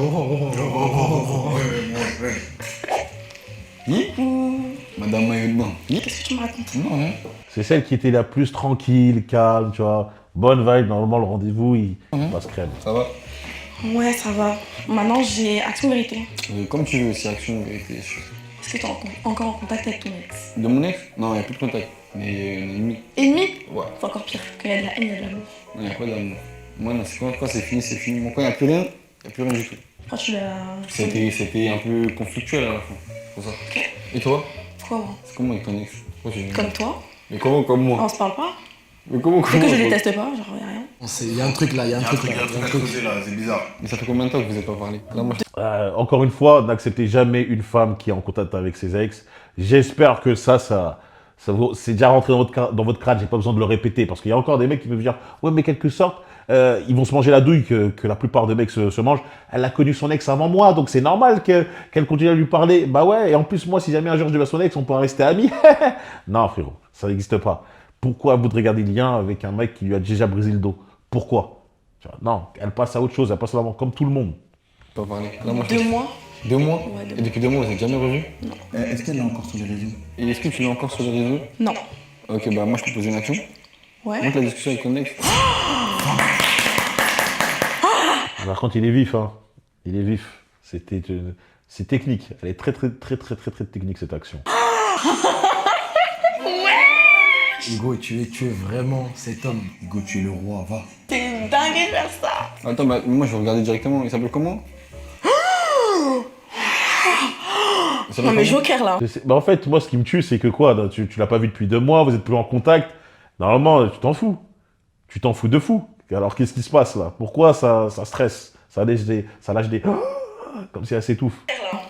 D: Madame Maillot de bain.
E: Qu'est-ce que tu me racontes?
D: Non, rien.
A: C'est celle qui était la plus tranquille, calme, tu vois. Bonne vibe, normalement, le rendez-vous, il passe crème.
D: Ça va?
E: Ouais, ça va. Maintenant, j'ai action vérité.
D: Comme tu veux, si action, vérité.
E: Est-ce que t'es encore en contact avec ton ex?
D: De mon ex? Non, y'a plus de contact. Mais ennemi.
E: Ennemi?
D: Ouais.
E: C'est encore pire. Quand il y a de la haine, il y a de l'amour.
D: Non, y'a pas d'amour. Moi, non, c'est quand c'est fini, c'est fini. Moi, quand y'a plus rien du tout.
E: Pourquoi tu l'as.
D: C'était un peu conflictuel à la fin. C'est pour ça. Et toi?
E: Pourquoi moi?
D: C'est comment avec ton ex? Pourquoi tu...
E: Comme toi?
D: Mais comment comme moi?
E: On se parle pas?
D: Mais comment
E: C'est que je
D: toi
E: déteste pas, genre y'a rien.
F: Il y a un truc là,
B: Il y a un truc à creuser là, c'est bizarre.
D: Mais ça fait combien de temps que vous n'avez pas parlé? Là, moi,
A: Encore une fois, n'acceptez jamais une femme qui est en contact avec ses ex. J'espère que c'est déjà rentré dans votre crâne, j'ai pas besoin de le répéter. Parce qu'il y a encore des mecs qui peuvent dire, ouais, mais quelque sorte, ils vont se manger la douille que la plupart des mecs se mangent. Elle a connu son ex avant moi, donc c'est normal qu'elle continue à lui parler. Bah ouais, et en plus, moi, si jamais un jour je vais à son ex, on pourra rester amis. Non, frérot, ça n'existe pas. Pourquoi vous devez garder le lien avec un mec qui lui a déjà brisé le dos? Pourquoi? Tu vois, non, elle passe à autre chose, elle passe à l'avant, comme tout le monde.
D: Pas parler. Là, moi,
E: 2 mois.
D: 2 mois.
E: Ouais, 2
D: Et depuis 2 mois, vous êtes jamais revus?
B: Est-ce qu'elle est encore sur les réseaux?
D: Et est-ce que tu l'as encore sur les réseaux?
E: Non.
D: Ok, bah moi, je peux poser une action.
E: Ouais.
D: Monte la discussion avec ton ex.
A: Par contre, il est vif, hein. Il est vif. C'est technique. Elle est très technique, cette action.
F: Hugo, tu es vraiment cet homme.
B: Hugo, tu es le roi, va.
E: T'es dingue de faire ça.
D: Attends, bah moi, je vais regarder directement. Il s'appelle comment? Il s'appelle
E: Non mais
D: comment?
E: Joker là.
A: Bah en fait, moi, ce qui me tue, c'est que quoi, tu l'as pas vu depuis 2 mois, vous êtes plus en contact. Normalement, tu t'en fous. Tu t'en fous de fou. Alors, qu'est-ce qui se passe, là? Pourquoi ça stresse? Ça lâche des... Comme si elle s'étouffe.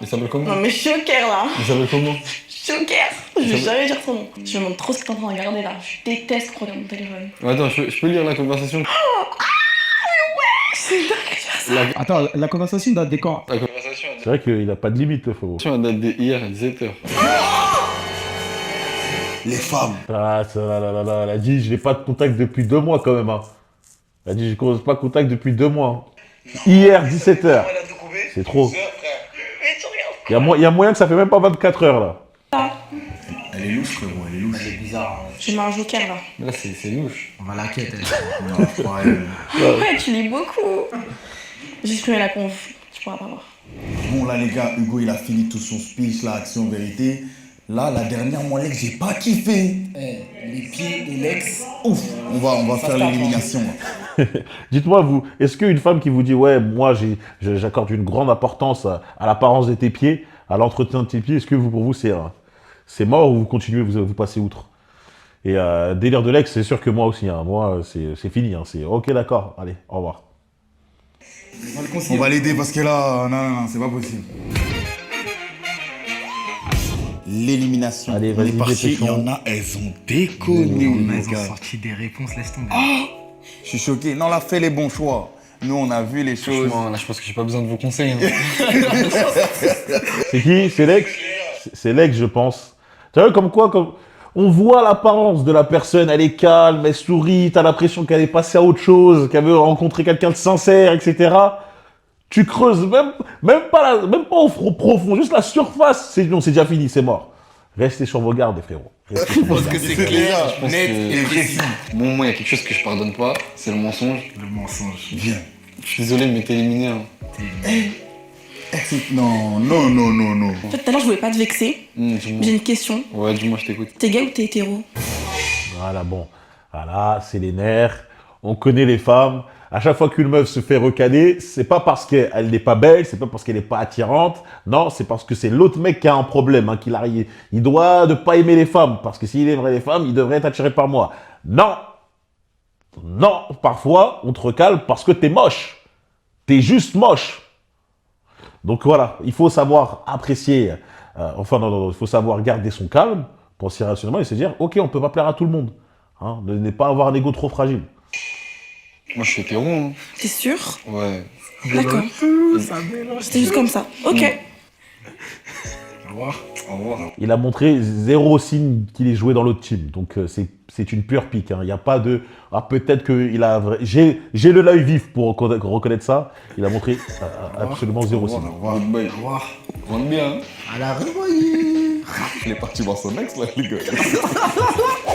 D: Il s'appelle comment?
E: Non mais Joker là.
D: Il s'appelle comment?
E: Joker. Je vais jamais dire son nom. Je me demande trop ce que t'es en train de regarder là. Je déteste qu'on regarde mon téléphone.
D: Attends, je peux lire la conversation?
E: C'est dingue de faire ça.
F: Attends, la conversation date de quand?
D: La conversation,
A: C'est vrai qu'il a pas de limite, le frérot.
D: elle date d'hier à 17h.
B: Les femmes.
A: Ah, elle a dit, je n'ai pas de contact depuis 2 mois, quand même, hein. Elle a dit, je ne pas de contact depuis 2 mois. Hier, 17h. C'est trop. Il y a moyen que ça fait même pas 24 heures, là.
B: Elle est louche, frérot, elle est louche.
F: Elle est bizarre.
E: Je mets un Joker là.
D: Là, c'est louche.
F: On va la quête, elle.
B: Non, je crois,
E: Ouais, tu lis beaucoup. J'ai supprimé la conf. Tu pourras pas voir.
B: Bon, là, les gars, Hugo, il a fini tout son speech, là, action, vérité. Là, la dernière, moi, l'ex, j'ai pas kiffé.
F: Les pieds et l'ex.
B: Ouf, on va faire l'élimination, là.
A: Dites-moi, vous, est-ce qu'une femme qui vous dit, ouais, moi, j'accorde une grande importance à l'apparence de tes pieds, à l'entretien de tes pieds, est-ce que pour vous, c'est mort ou vous continuez, vous passez outre? Et délire de l'ex, c'est sûr que moi aussi, hein. Moi, c'est fini, hein. C'est ok, d'accord, allez, au revoir.
B: On va l'aider parce que là, non, c'est pas possible. L'élimination.
A: Allez,
B: On
A: vas-y,
B: est parti.
A: dépêchons.
B: Il y en a, elles ont déconné,
F: Ils
B: les
F: ont
B: gars.
F: sorti des réponses, laisse tomber.
B: Je suis choqué. Non, on a fait les bons choix. Nous, on a vu les choses.
D: Franchement, là, je pense que j'ai pas besoin de vos conseils. Hein.
A: C'est qui? C'est l'ex? C'est l'ex, je pense. Tu vois, comme quoi, on voit l'apparence de la personne, elle est calme, elle sourit, t'as l'impression qu'elle est passée à autre chose, qu'elle veut rencontrer quelqu'un de sincère, etc. Tu creuses même pas au profond, juste la surface. Non, c'est déjà fini, c'est mort. Restez sur vos gardes, frérot. Restez sur vos
B: Parce que
A: gardes.
B: c'est clair,
D: Je pense
B: net
D: que-
B: et précis.
D: Bon, moi, il y a quelque chose que je pardonne pas, c'est le mensonge.
F: Le mensonge.
B: Viens.
D: Je suis désolé, mais t'es éliminé. Hein.
B: Non.
E: En fait, tout à l'heure, je voulais pas te vexer.
D: Dis-moi.
E: J'ai une question.
D: Ouais, dis-moi, je t'écoute.
E: T'es gay ou t'es hétéro?
A: Voilà, bon. Voilà, c'est les nerfs. On connaît les femmes. À chaque fois qu'une meuf se fait recaler, c'est pas parce qu'elle n'est pas belle, c'est pas parce qu'elle n'est pas attirante. Non, c'est parce que c'est l'autre mec qui a un problème. Hein, il doit ne pas aimer les femmes. Parce que s'il aimerait les femmes, il devrait être attiré par moi. Non. Non, parfois, on te recale parce que t'es moche. T'es juste moche. Donc voilà, il faut savoir apprécier. Non, il faut savoir garder son calme, penser rationnellement et se dire, ok, on peut pas plaire à tout le monde. Hein, ne pas avoir un ego trop fragile.
D: Moi, je suis hétéro. Hein.
E: T'es sûr?
D: Ouais.
E: D'accord.
F: Ça mélange.
E: C'était juste comme ça. Ok.
F: Au revoir.
B: Au revoir.
A: Il a montré 0 signe qu'il est joué dans l'autre team. Donc c'est une pure pique. Hein. Il n'y a pas de... Ah, peut-être qu'il a... J'ai le l'œil vif pour reconnaître ça. Il a montré absolument 0 signe.
B: Au revoir.
D: Good boy.
F: Au revoir.
D: Rentre bien. Hein.
F: À la revoyée.
B: Il est parti voir son ex, là, les gars.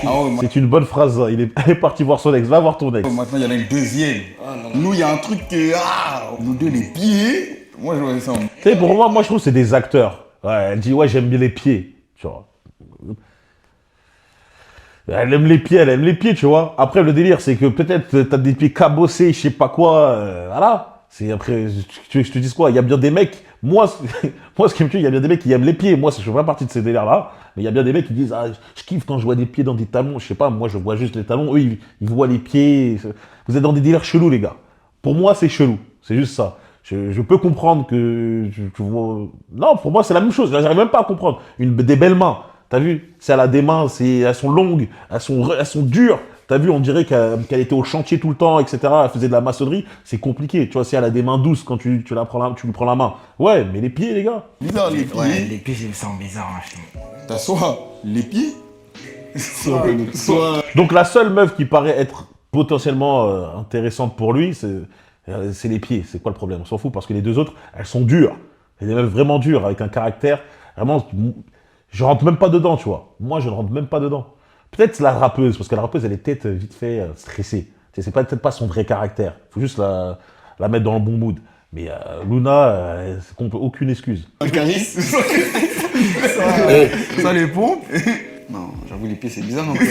B: Ah ouais,
A: C'est une bonne phrase. Hein. Il est parti voir son ex. Va voir ton ex.
B: maintenant, il y en a une deuxième. Nous, il y a un truc que... nous deux, les pieds. Moi, je vois ça.
A: Tu sais, pour moi, je trouve que c'est des acteurs. Ouais, elle dit, ouais, j'aime bien les pieds. Tu vois. Elle aime les pieds, tu vois. Après, le délire, c'est que peut-être t'as des pieds cabossés, je sais pas quoi. Voilà. C'est après, tu veux que je te dise quoi? Il y a bien des mecs, moi, ce qui me tue, il y a bien des mecs qui aiment les pieds. Moi, je fais pas partie de ces délires-là. Mais il y a bien des mecs qui disent, ah, je kiffe quand je vois des pieds dans des talons. Je sais pas, moi, je vois juste les talons. Eux, ils voient les pieds. Vous êtes dans des délires chelous, les gars. Pour moi, c'est chelou. C'est juste ça. Je peux comprendre que tu vois... Non, pour moi, c'est la même chose. Là, j'arrive même pas à comprendre. Des belles mains. T'as vu? Si elle a des mains, elles sont longues, elles sont dures. T'as vu, on dirait qu'elle était au chantier tout le temps, etc. Elle faisait de la maçonnerie. C'est compliqué. Tu vois, si elle a des mains douces quand tu lui prends la main. Ouais, mais les pieds, les gars.
B: Bizarre, les pieds.
F: Ouais, les pieds, je me sens bizarre, hein, je te-
B: T'as soit les pieds, soit...
A: Donc la seule meuf qui paraît être potentiellement intéressante pour lui, c'est les pieds. C'est quoi le problème? On s'en fout parce que les deux autres, elles sont dures. C'est des meufs vraiment dures, avec un caractère. Vraiment, je rentre même pas dedans, tu vois. Moi, je ne rentre même pas dedans. Peut-être la rappeuse, parce que la rappeuse, elle est peut-être vite fait stressée. Tu sais, c'est peut-être pas son vrai caractère. Il faut juste la mettre dans le bon mood. Mais Luna, aucune excuse.
B: Caris.
F: Ça les pompes.
D: Non, j'avoue, les pieds, c'est bizarre un peu.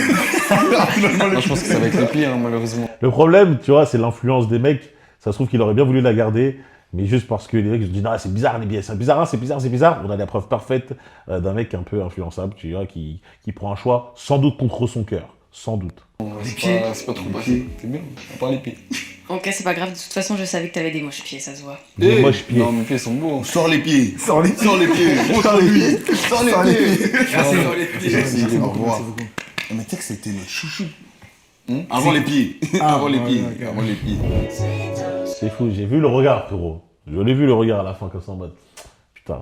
D: Moi, je pense que ça va être les pieds, hein, malheureusement.
A: Le problème, tu vois, c'est l'influence des mecs. Ça se trouve qu'il aurait bien voulu la garder, mais juste parce que les mecs se disent, non, c'est bizarre, les billets, c'est bizarre, hein, c'est bizarre, c'est bizarre. On a la preuve parfaite d'un mec un peu influençable, tu vois, qui prend un choix sans doute contre son cœur. Sans doute.
D: C'est pas trop passé. C'est bien, à part les pieds.
G: Ok, c'est pas grave, de toute façon, je savais que t'avais des moches pieds, ça se voit.
A: Des moches pieds.
D: Non, mes pieds sont beaux.
B: Sors les pieds.
F: Sors les
B: Sors les pieds. Sors les pieds. Sors les pieds.
F: Merci beaucoup,
B: Au revoir.
F: merci beaucoup.
B: Mais tu sais que c'était notre chouchou. Avant les pieds.
F: Ah,
B: Avant les
F: ouais,
B: pieds.
F: ouais,
B: Avant les pieds.
A: C'est fou, j'ai vu le regard, frérot. Je l'ai vu le regard à la fin, comme ça, en mode. Putain.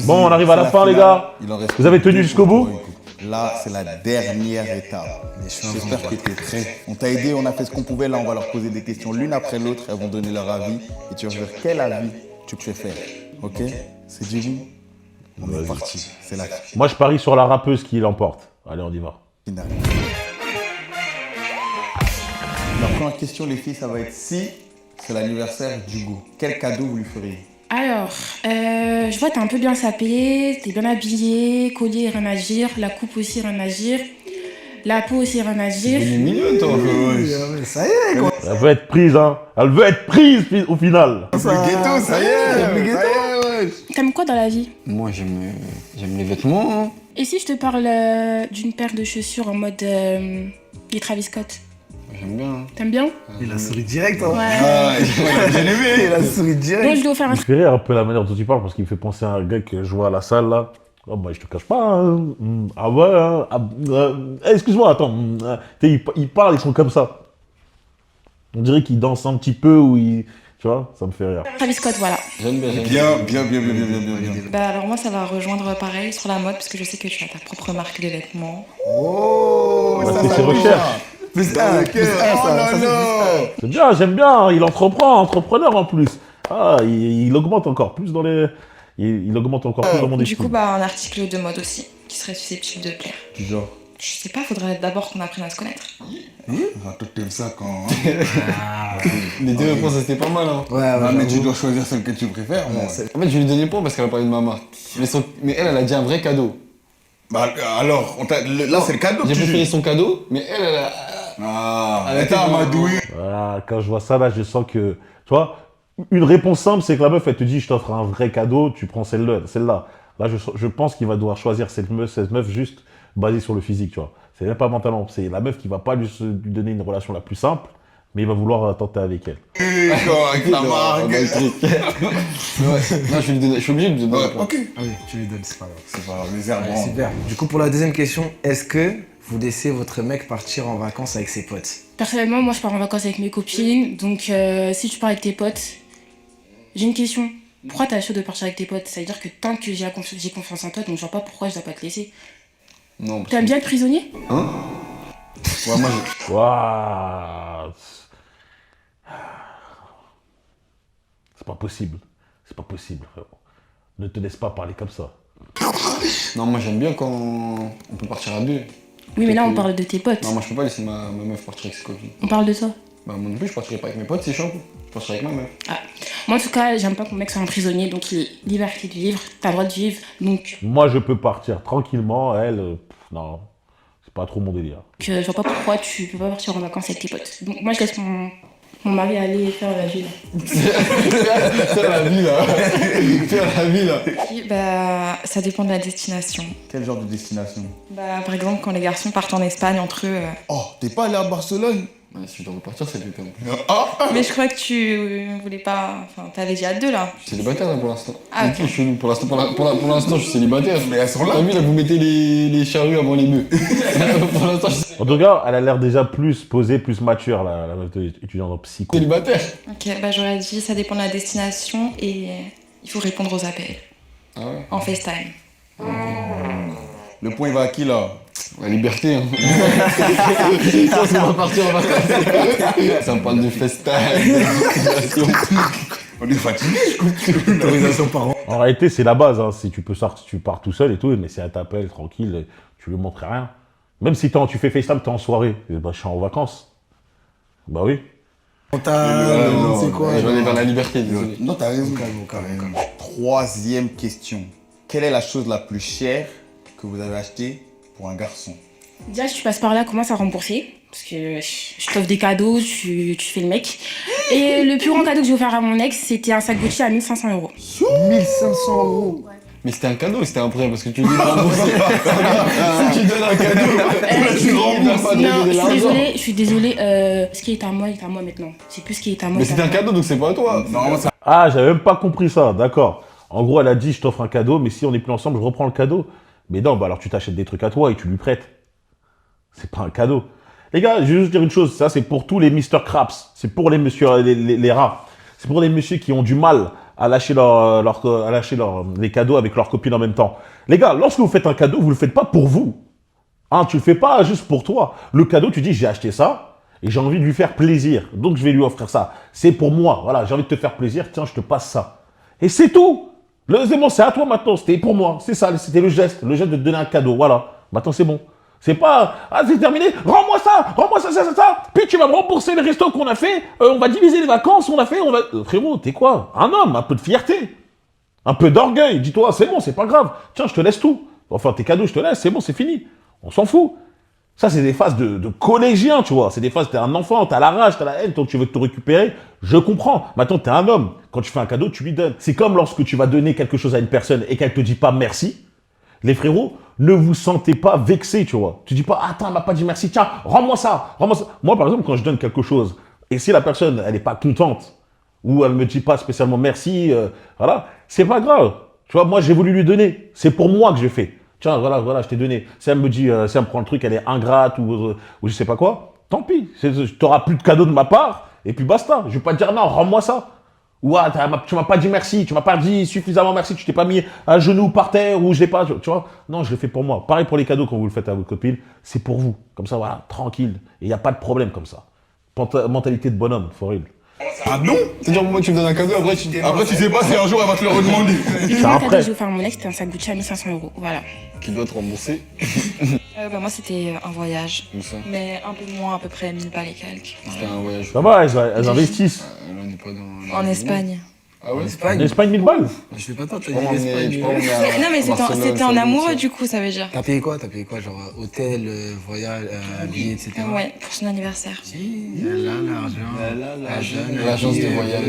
A: Bon, on arrive à la fin, les gars.
B: Il en reste
A: Vous avez tenu
B: deux
A: jusqu'au bout?
B: pour Là, c'est la dernière étape. J'espère que tu es prêt. On t'a aidé, on a fait ce qu'on pouvait. Là, on va leur poser des questions l'une après l'autre. Elles vont donner leur avis. Et tu vas dire quel avis tu préfères. Ok? C'est Djibou? On est parti. C'est la
A: Moi, je parie sur la rappeuse qui l'emporte. Allez, on y va.
B: finale. La première question, les filles, ça va être si c'est l'anniversaire d'Hugo. Quel cadeau vous lui feriez?
E: Alors, je vois, t'es un peu bien sapé, t'es bien habillé, collier, rien à dire, la coupe aussi, rien à dire, la peau aussi, rien à dire.
D: Il est mignon, toi.
F: Ouais, ça y est, quoi.
A: Elle veut être prise, hein. Elle veut être prise au final.
B: Le ghetto, ça y est.
F: Le ghetto.
B: Ça y est, ouais.
E: T'aimes quoi dans la vie?
D: Moi, j'aime les vêtements. Hein.
E: Et si je te parle d'une paire de chaussures en mode les Travis Scott?
D: J'aime bien. Hein.
E: T'aimes bien?
F: Il a souri direct, hein.
E: Ouais.
B: Ah, j'ai aimé.
F: Il a souri
E: Bon,
F: direct.
E: je dois faire
A: Il
E: un...
A: me fait rire un peu la manière dont tu parles parce qu'il me fait penser à un gars que je vois à la salle là. Oh, bah, je te cache pas. Hein. Ah ouais. Hein. Excuse-moi, attends. Il parle, ils sont comme ça. On dirait qu'ils dansent un petit peu ou ils. Tu vois, ça me fait rire.
E: Travis Scott, voilà.
D: J'aime bien.
E: Bah alors moi, ça va rejoindre pareil sur la mode parce que je sais que tu as ta propre marque de vêtements.
B: Oh,
A: Parce
B: ça,
A: que
B: ça
A: c'est
B: touche,
A: recherche.
B: hein.
F: Plus
B: Dans
F: un,
B: le
F: plus
B: cœur.
F: un,
B: Oh
F: ça,
B: là
F: ça, c'est
B: là.
A: C'est bien, j'aime bien. Il entreprend, entrepreneur en plus. Ah, il augmente encore plus dans les. Il augmente encore plus dans mon
E: Du
A: estime.
E: coup, bah un article de mode aussi qui serait susceptible de plaire.
B: Du genre.
E: Je sais pas, faudrait d'abord qu'on apprenne à se connaître.
B: Ah, toi, t'aimes ça quand.
D: Les deux réponses, c'était pas mal. Hein.
F: Ouais,
B: Ah, mais tu
F: j'avoue.
B: dois choisir celle que tu préfères, moi.
F: Ouais, c'est-
D: En fait, je lui donnais pas parce qu'elle a parlé de ma marque. Mais elle a dit un vrai cadeau.
B: Bah, alors, là, c'est le cadeau que
D: J'ai
B: tu
D: préféré
B: joues.
D: son cadeau, mais elle a.
B: Ah,
D: Elle a été
B: attends,
D: dans-
B: Amadoué.
A: Voilà, quand je vois ça là, je sens que. Tu vois, une réponse simple, c'est que la meuf, elle te dit je t'offre un vrai cadeau, tu prends celle-là. Là, je pense qu'il va devoir choisir cette meuf juste basée sur le physique, tu vois. C'est même pas mentalement. C'est la meuf qui va pas lui donner une relation la plus simple, mais il va vouloir tenter avec elle.
B: Avec ta marque.
D: Non, je suis obligé de lui donner.
B: Ouais,
D: la réponse.
B: ok.
F: Allez, tu lui donnes, c'est pas grave.
B: C'est pas grave, les herbes.
F: Ouais, super. Du coup, pour la deuxième question, est-ce que vous laissez votre mec partir en vacances avec ses potes?
E: Personnellement, moi je pars en vacances avec mes copines, donc si tu pars avec tes potes, j'ai une question. Pourquoi t'as chaud de partir avec tes potes? Ça veut dire que tant que j'ai confiance en toi, donc je vois pas pourquoi je dois pas te laisser.
D: Non, parce
E: T'aimes bien être prisonnier?
D: Hein? Ouais, moi,
A: Waouh. C'est pas possible. C'est pas possible, frérot. Ne te laisse pas parler comme ça.
D: non, moi j'aime bien quand on peut partir à deux.
E: Oui, mais là on parle de tes potes.
D: Non, moi je peux pas laisser ma meuf partir avec ses copines.
E: On parle de toi.
D: Bah, moi non plus, je partirai pas avec mes potes, c'est chiant. Je partirai avec ma meuf.
E: Moi en tout cas, j'aime pas que mon mec soit un prisonnier, donc il est liberté de vivre, t'as le droit de vivre, donc
A: Moi, je peux partir tranquillement. Elle, non. C'est pas trop mon délire.
E: je vois pas pourquoi tu peux pas partir en vacances avec tes potes. Donc moi je laisse mon mari aller faire la ville.
D: Faire la vie là. Faire la vie là.
E: Bah ça dépend de la destination.
B: Quel genre de destination?
E: Bah par exemple quand les garçons partent en Espagne entre eux,
B: Oh, t'es pas allé à Barcelone?
D: Ouais, si je dois repartir, c'est le temps.
E: Mais je crois que tu voulais pas. Enfin, t'avais dit à 2 là.
D: Je suis célibataire là pour l'instant.
E: Ah, ok.
D: Je suis chelou. Pour l'instant, je suis célibataire.
B: Mais elles sont là.
D: T'as vu, là, vous mettez les charrues avant les bœufs. Pour l'instant, je suis
A: En tout cas, elle a l'air déjà plus posée, plus mature, la meuf étudiante en psycho.
D: célibataire.
E: Ok, bah j'aurais dit ça dépend de la destination et il faut répondre aux appels.
D: Ah ouais.
E: En FaceTime.
B: Le point, il va à qui là?
D: La liberté, hein. Je pense qu'on va partir en vacances. Ça me parle de FaceTime.
B: On est fatigué.
F: Autorisation par an.
A: En réalité, c'est la base. Hein. Si tu peux sortir, tu pars tout seul et tout, mais si elle t'appelle tranquille, tu lui montres rien. Même si tu fais FaceTime, t'es en soirée. Et bah, je suis en vacances. Bah oui.
F: C'est quoi?
D: Je vais aller vers la liberté, désolé.
B: Non, t'as raison.
F: Calme, calme.
B: Troisième question. Quelle est la chose la plus chère que vous avez achetée pour un garçon?
E: Déjà, si tu passes par là, commence à rembourser. Parce que je t'offre des cadeaux, tu fais le mec. Et le plus grand cadeau que j'ai offert à mon ex, c'était un sac Gucci à 1500 €.
F: 1500 €.
D: Mais c'était un cadeau, c'était un prêt, parce que tu dis de rembourser. Si tu donnes un cadeau, tu rembourses pas de
E: Non,
D: donner l'argent.
E: je suis désolée. Ce qui est à moi est à moi maintenant. C'est plus ce qui est à moi.
D: Mais c'était un cadeau, donc c'est pas à toi.
B: Non, ça...
A: Ah, j'avais même pas compris ça, d'accord. En gros, elle a dit, je t'offre un cadeau, mais si on n'est plus ensemble, je reprends le cadeau. Mais non, bah alors tu t'achètes des trucs à toi et tu lui prêtes. C'est pas un cadeau. Les gars, je vais juste dire une chose, ça c'est pour tous les Mr. Craps, c'est pour les messieurs, les rats. C'est pour les messieurs qui ont du mal à lâcher les cadeaux avec leurs copines en même temps. Les gars, lorsque vous faites un cadeau, vous le faites pas pour vous. Hein, tu le fais pas juste pour toi. Le cadeau, tu dis, j'ai acheté ça et j'ai envie de lui faire plaisir. Donc je vais lui offrir ça. C'est pour moi, voilà, j'ai envie de te faire plaisir, tiens, je te passe ça. Et c'est tout. C'est bon, c'est à toi maintenant, c'était pour moi. C'est ça, c'était le geste de te donner un cadeau, voilà. Maintenant c'est bon. C'est pas, ah c'est terminé, rends-moi ça, puis tu vas me rembourser le resto qu'on a fait, on va diviser les vacances, frérot, t'es quoi? Un homme, un peu de fierté, un peu d'orgueil, dis-toi, c'est bon, c'est pas grave, tiens, je te laisse tout. Enfin, tes cadeaux, je te laisse, c'est bon, c'est fini. On s'en fout. Ça, c'est des phases de collégien, tu vois. C'est des phases, t'es un enfant, t'as la rage, t'as la haine, donc tu veux te récupérer. Je comprends. Maintenant, t'es un homme. Quand tu fais un cadeau, tu lui donnes. C'est comme lorsque tu vas donner quelque chose à une personne et qu'elle te dit pas merci. Les frérots, ne vous sentez pas vexés, tu vois. Tu dis pas, attends, elle m'a pas dit merci, tiens, rends-moi ça. Moi, par exemple, quand je donne quelque chose, et si la personne, elle n'est pas contente, ou elle me dit pas spécialement merci, voilà, c'est pas grave. Tu vois, moi, j'ai voulu lui donner. C'est pour moi que j'ai fait. Tiens, voilà, je t'ai donné. Si elle me dit, si elle me prend le truc, elle est ingrate, ou je sais pas quoi, tant pis. T'auras plus de cadeaux de ma part, et puis basta. Je vais pas te dire, non, rends-moi ça. Ou ah, tu m'as pas dit merci, tu m'as pas dit suffisamment merci, tu t'es pas mis à genoux par terre ou je l'ai pas, tu vois. Non, je le fais pour moi. Pareil pour les cadeaux quand vous le faites à votre copine, c'est pour vous. Comme ça, voilà, tranquille. Et il n'y a pas de problème comme ça. Mentalité de bonhomme, for real.
B: Ah non?
D: C'est-à-dire, moi, tu me donnes un cadeau, après,
B: tu sais pas si un jour elle va te le redemander.
E: Le plus grand cadeau que j'ai offert à mon ex, c'était un sac Gucci à 1500 €. Voilà.
D: qui doit te rembourser.
E: Moi, c'était un voyage.
D: Où ça?
E: Mais un peu moins, à peu près 1000 balles et quelques.
D: C'était un voyage.
A: Ça va, elles investissent.
D: Là, on n'est pas dans.
E: En Espagne.
D: Ah ouais?
A: En
F: Espagne.
A: Espagne, 1000 balles.
F: Je fais pas toi, t'as
D: Tu peux m'emmener- tu
F: dit
D: peux
F: l'Espagne.
D: m'emmener à
E: Non, mais
D: Barcelone,
E: c'était en
D: ça,
E: amoureux,
D: ça.
E: du coup, ça veut dire.
F: T'as payé quoi? Genre hôtel, voyage, billets, etc.
E: Ouais, pour son anniversaire.
F: Si, elle a l'argent.
D: L'agence de voyage.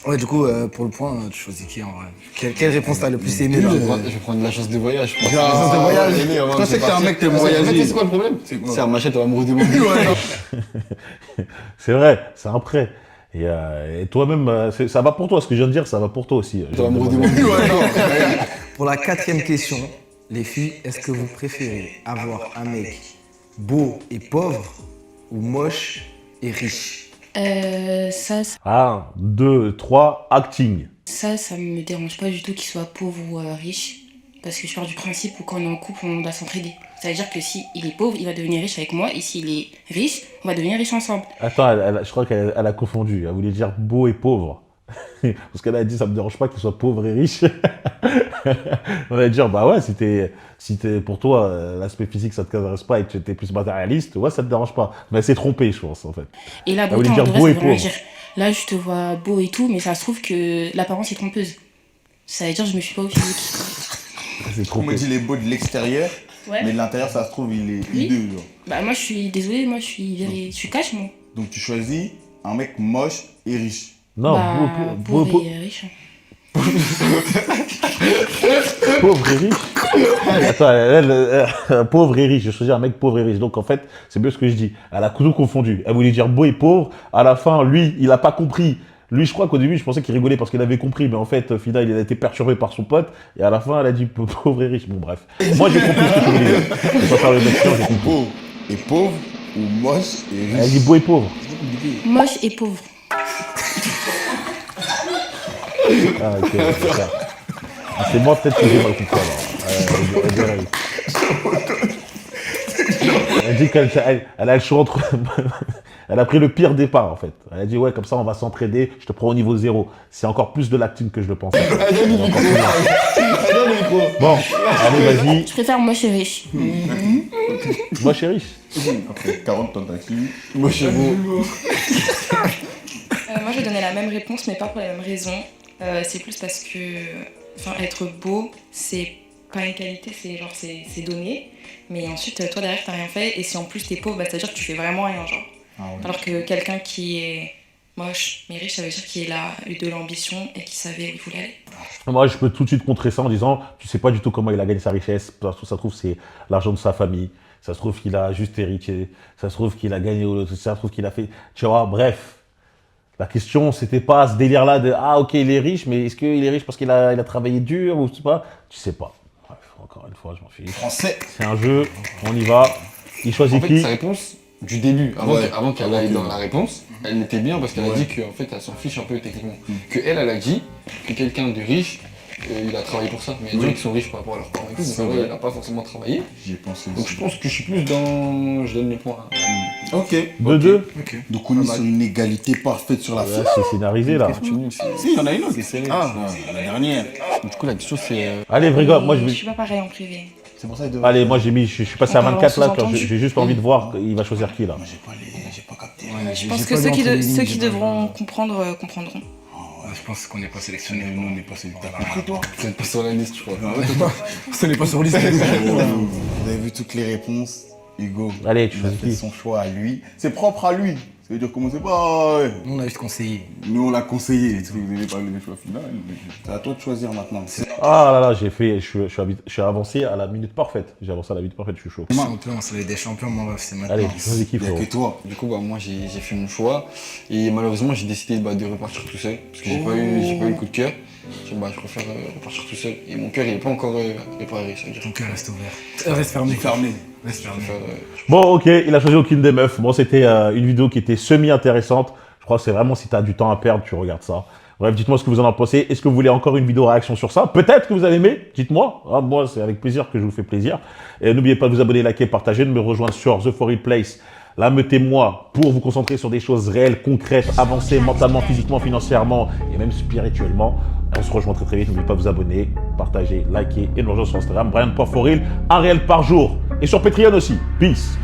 F: Ouais, du coup, pour le point, tu choisis qui en vrai? Quelle réponse t'as le plus aimé
D: Je
F: là?
D: vais prendre l'agence de voyage. Je pense.
B: Ah,
D: L'agence de voyage.
B: Toi, c'est que t'es un mec qui aime
D: En fait,
B: voyager.
D: c'est quoi le problème? C'est un machet, t'es amoureux du monde.
A: C'est vrai, c'est un prêt. Et toi-même, ça va pour toi, ce que je viens de dire, ça va pour toi aussi.
D: T'es amoureux du monde.
F: Pour la 4e question, les filles, est-ce que vous préférez avoir un mec beau et pauvre ou moche et riche?
E: Ça
A: 1, 2, 3, acting.
E: me dérange pas du tout qu'il soit pauvre ou riche. Parce que je pars du principe où quand on est en couple, on doit s'entraider. Ça veut dire que s'il est pauvre, il va devenir riche avec moi. Et s'il est riche, on va devenir riche ensemble.
A: Attends, je crois qu'elle a confondu. Elle voulait dire beau et pauvre. Parce qu'elle a dit, ça me dérange pas qu'il soit pauvre et riche. On va dire, bah ouais, si pour toi, l'aspect physique, ça te intéresse pas et que tu étais plus matérialiste, ouais, ça te dérange pas. Mais elle s'est trompée, je pense, en fait.
E: Et là,
A: Elle
E: beau
A: voulait
E: temps,
A: dire
E: en vrai,
A: beau
E: ça
A: et
E: veut rien
A: pauvre.
E: dire. Là, je te vois beau et tout, mais ça se trouve que l'apparence est trompeuse. Ça veut dire que je me suis pas au physique.
A: Elle s'est
B: On me
A: trompée.
B: dit il est beau de l'extérieur,
E: Ouais.
B: mais de l'intérieur, ça se trouve, il est
E: Oui.
B: hideux, genre.
E: Bah, moi, je suis désolée, moi, je suis cash, moi.
B: Donc tu choisis un mec moche et riche.
A: Non,
E: Bah,
A: pauvre
E: pauvre et riche.
A: et riche. Attends, pauvre et riche, je choisis un mec pauvre et riche. Donc en fait, c'est bien ce que je dis. Elle a tout confondu. Elle voulait dire beau et pauvre. À la fin, lui, il a pas compris. Lui, je crois qu'au début, je pensais qu'il rigolait parce qu'il avait compris, mais en fait, au final, il a été perturbé par son pote. Et à la fin, elle a dit pauvre et riche. Bon, bref. Moi, j'ai compris ce que tu voulais dire. Je vais pas faire le mec chiant, j'ai compris.
B: Beau et pauvre ou moche et
A: Elle
B: riche?
A: dit beau et pauvre.
E: Moche et pauvre.
A: Ah, ok, c'est ça. Ah, c'est moi peut-être que j'ai mal compris alors. Elle dit qu'elle a le choix entre... Elle a pris le pire départ en fait. Elle a dit ouais, comme ça on va s'entraider, je te prends au niveau 0. C'est encore plus de l'acting que je le pensais. Bon, allez vas-y.
E: Je préfère moche et riche.
A: Moche et riche.
B: Après 40 tentatives.
D: Moche et beau.
E: Moi, je vais donner la même réponse, mais pas pour la même raison. C'est plus parce que, être beau, c'est pas une qualité, c'est donné. Mais ensuite, toi derrière, t'as rien fait. Et si en plus t'es pauvre, bah, ça veut dire que tu fais vraiment rien, genre.
B: Ah ouais.
E: Alors que quelqu'un qui est moche mais riche, ça veut dire qu'il a eu de l'ambition et qu'il savait où il voulait aller.
A: Moi, je peux tout de suite contrer ça en disant, tu sais pas du tout comment il a gagné sa richesse. Ça se trouve, c'est l'argent de sa famille. Ça se trouve qu'il a juste hérité. Ça se trouve qu'il a gagné. Ça se trouve qu'il a fait. Tu vois, bref. La question, c'était pas ce délire-là de ah ok, il est riche, mais est-ce qu'il est riche parce qu'il a travaillé dur ou je sais pas. Tu sais pas. Bref, encore une fois, je m'en fiche.
B: Français.
A: C'est un jeu. On y va. Il choisit
D: En fait,
A: qui?
D: sa réponse du début, avant
B: Ouais.
D: qu'elle aille dans la réponse, elle était bien parce qu'elle a dit qu'en fait, elle s'en fiche un peu techniquement. Que elle a dit que quelqu'un de riche, il a travaillé pour ça. Mais il y a des gens qui sont riches par rapport à leurs parents et tout,
B: C'est
D: donc
B: vrai.
D: elle n'a pas forcément travaillé.
B: J'y ai pensé
D: Donc
B: aussi.
D: je pense que je suis plus dans... Je donne les points.
B: Ok.
A: 2-2.
B: Donc on est sur une égalité parfaite sur la
A: Là,
B: fin.
A: c'est scénarisé là.
D: Continue, c'est-
B: Si, il y en a une autre.
D: c'est serré.
B: Ah, la dernière.
D: Du coup, la question c'est...
A: Allez, vrai gars, moi je
E: Je
A: vais.
E: suis pas pareil en privé.
B: C'est pour ça qu'il devrait.
A: Allez, moi j'ai mis. Je suis passé à
E: On parle en
A: 24 là.
E: sous-entendu.
A: J'ai juste envie de voir il va choisir qui là.
B: Moi, j'ai pas capté.
E: Je pense que ceux qui devront comprendre, comprendront.
F: Je pense qu'on n'est pas sélectionné.
B: Nous, on n'est pas celui que t'as compris, toi.
D: Vous n'êtes pas sur la liste, je crois.
F: Ce n'est pas sur liste.
B: Vous avez vu toutes les réponses. Hugo,
A: Allez, tu
B: il a
A: choisis
B: fait
A: qui?
B: son choix à lui. C'est propre à lui. Ça veut dire comment c'est pas. Ouais.
F: Nous, on a juste conseillé.
B: Nous, on l'a conseillé. Parce que vous n'avez pas eu le choix final. C'est à toi de choisir maintenant.
A: Ah là là, j'ai fait. Je suis avancé à la minute parfaite. J'ai avancé à la minute parfaite, je suis chaud.
F: Champion, c'est des champions, mon ref, c'est maintenant.
A: Allez, tu choisis qui
B: Il n'y a
A: frérot?
B: que toi.
D: Du coup, moi j'ai fait mon choix et malheureusement j'ai décidé de repartir tout seul parce que j'ai pas eu le coup de cœur. Je préfère repartir tout seul et mon cœur il est pas encore réparé, ça veut dire.
F: Ton cœur reste ouvert. Reste fermé.
B: Fermé.
F: Reste fermé.
A: Bon, ok, il a choisi aucune des meufs. Bon, c'était une vidéo qui était semi-intéressante. Je crois que c'est vraiment si tu as du temps à perdre, tu regardes ça. Bref, dites-moi ce que vous en pensez. Est-ce que vous voulez encore une vidéo réaction sur ça? Peut-être que vous avez aimé, dites-moi. Ah, moi, c'est avec plaisir que je vous fais plaisir. Et n'oubliez pas de vous abonner, liker, partager, de me rejoindre sur The For Real Place. Là, mettez-moi pour vous concentrer sur des choses réelles, concrètes, avancer mentalement, physiquement, financièrement et même spirituellement. On se rejoint très très vite. N'oubliez pas de vous abonner, partager, liker et nous rejoindre sur Instagram. Brian.forreal, un réel par jour. Et sur Patreon aussi. Peace.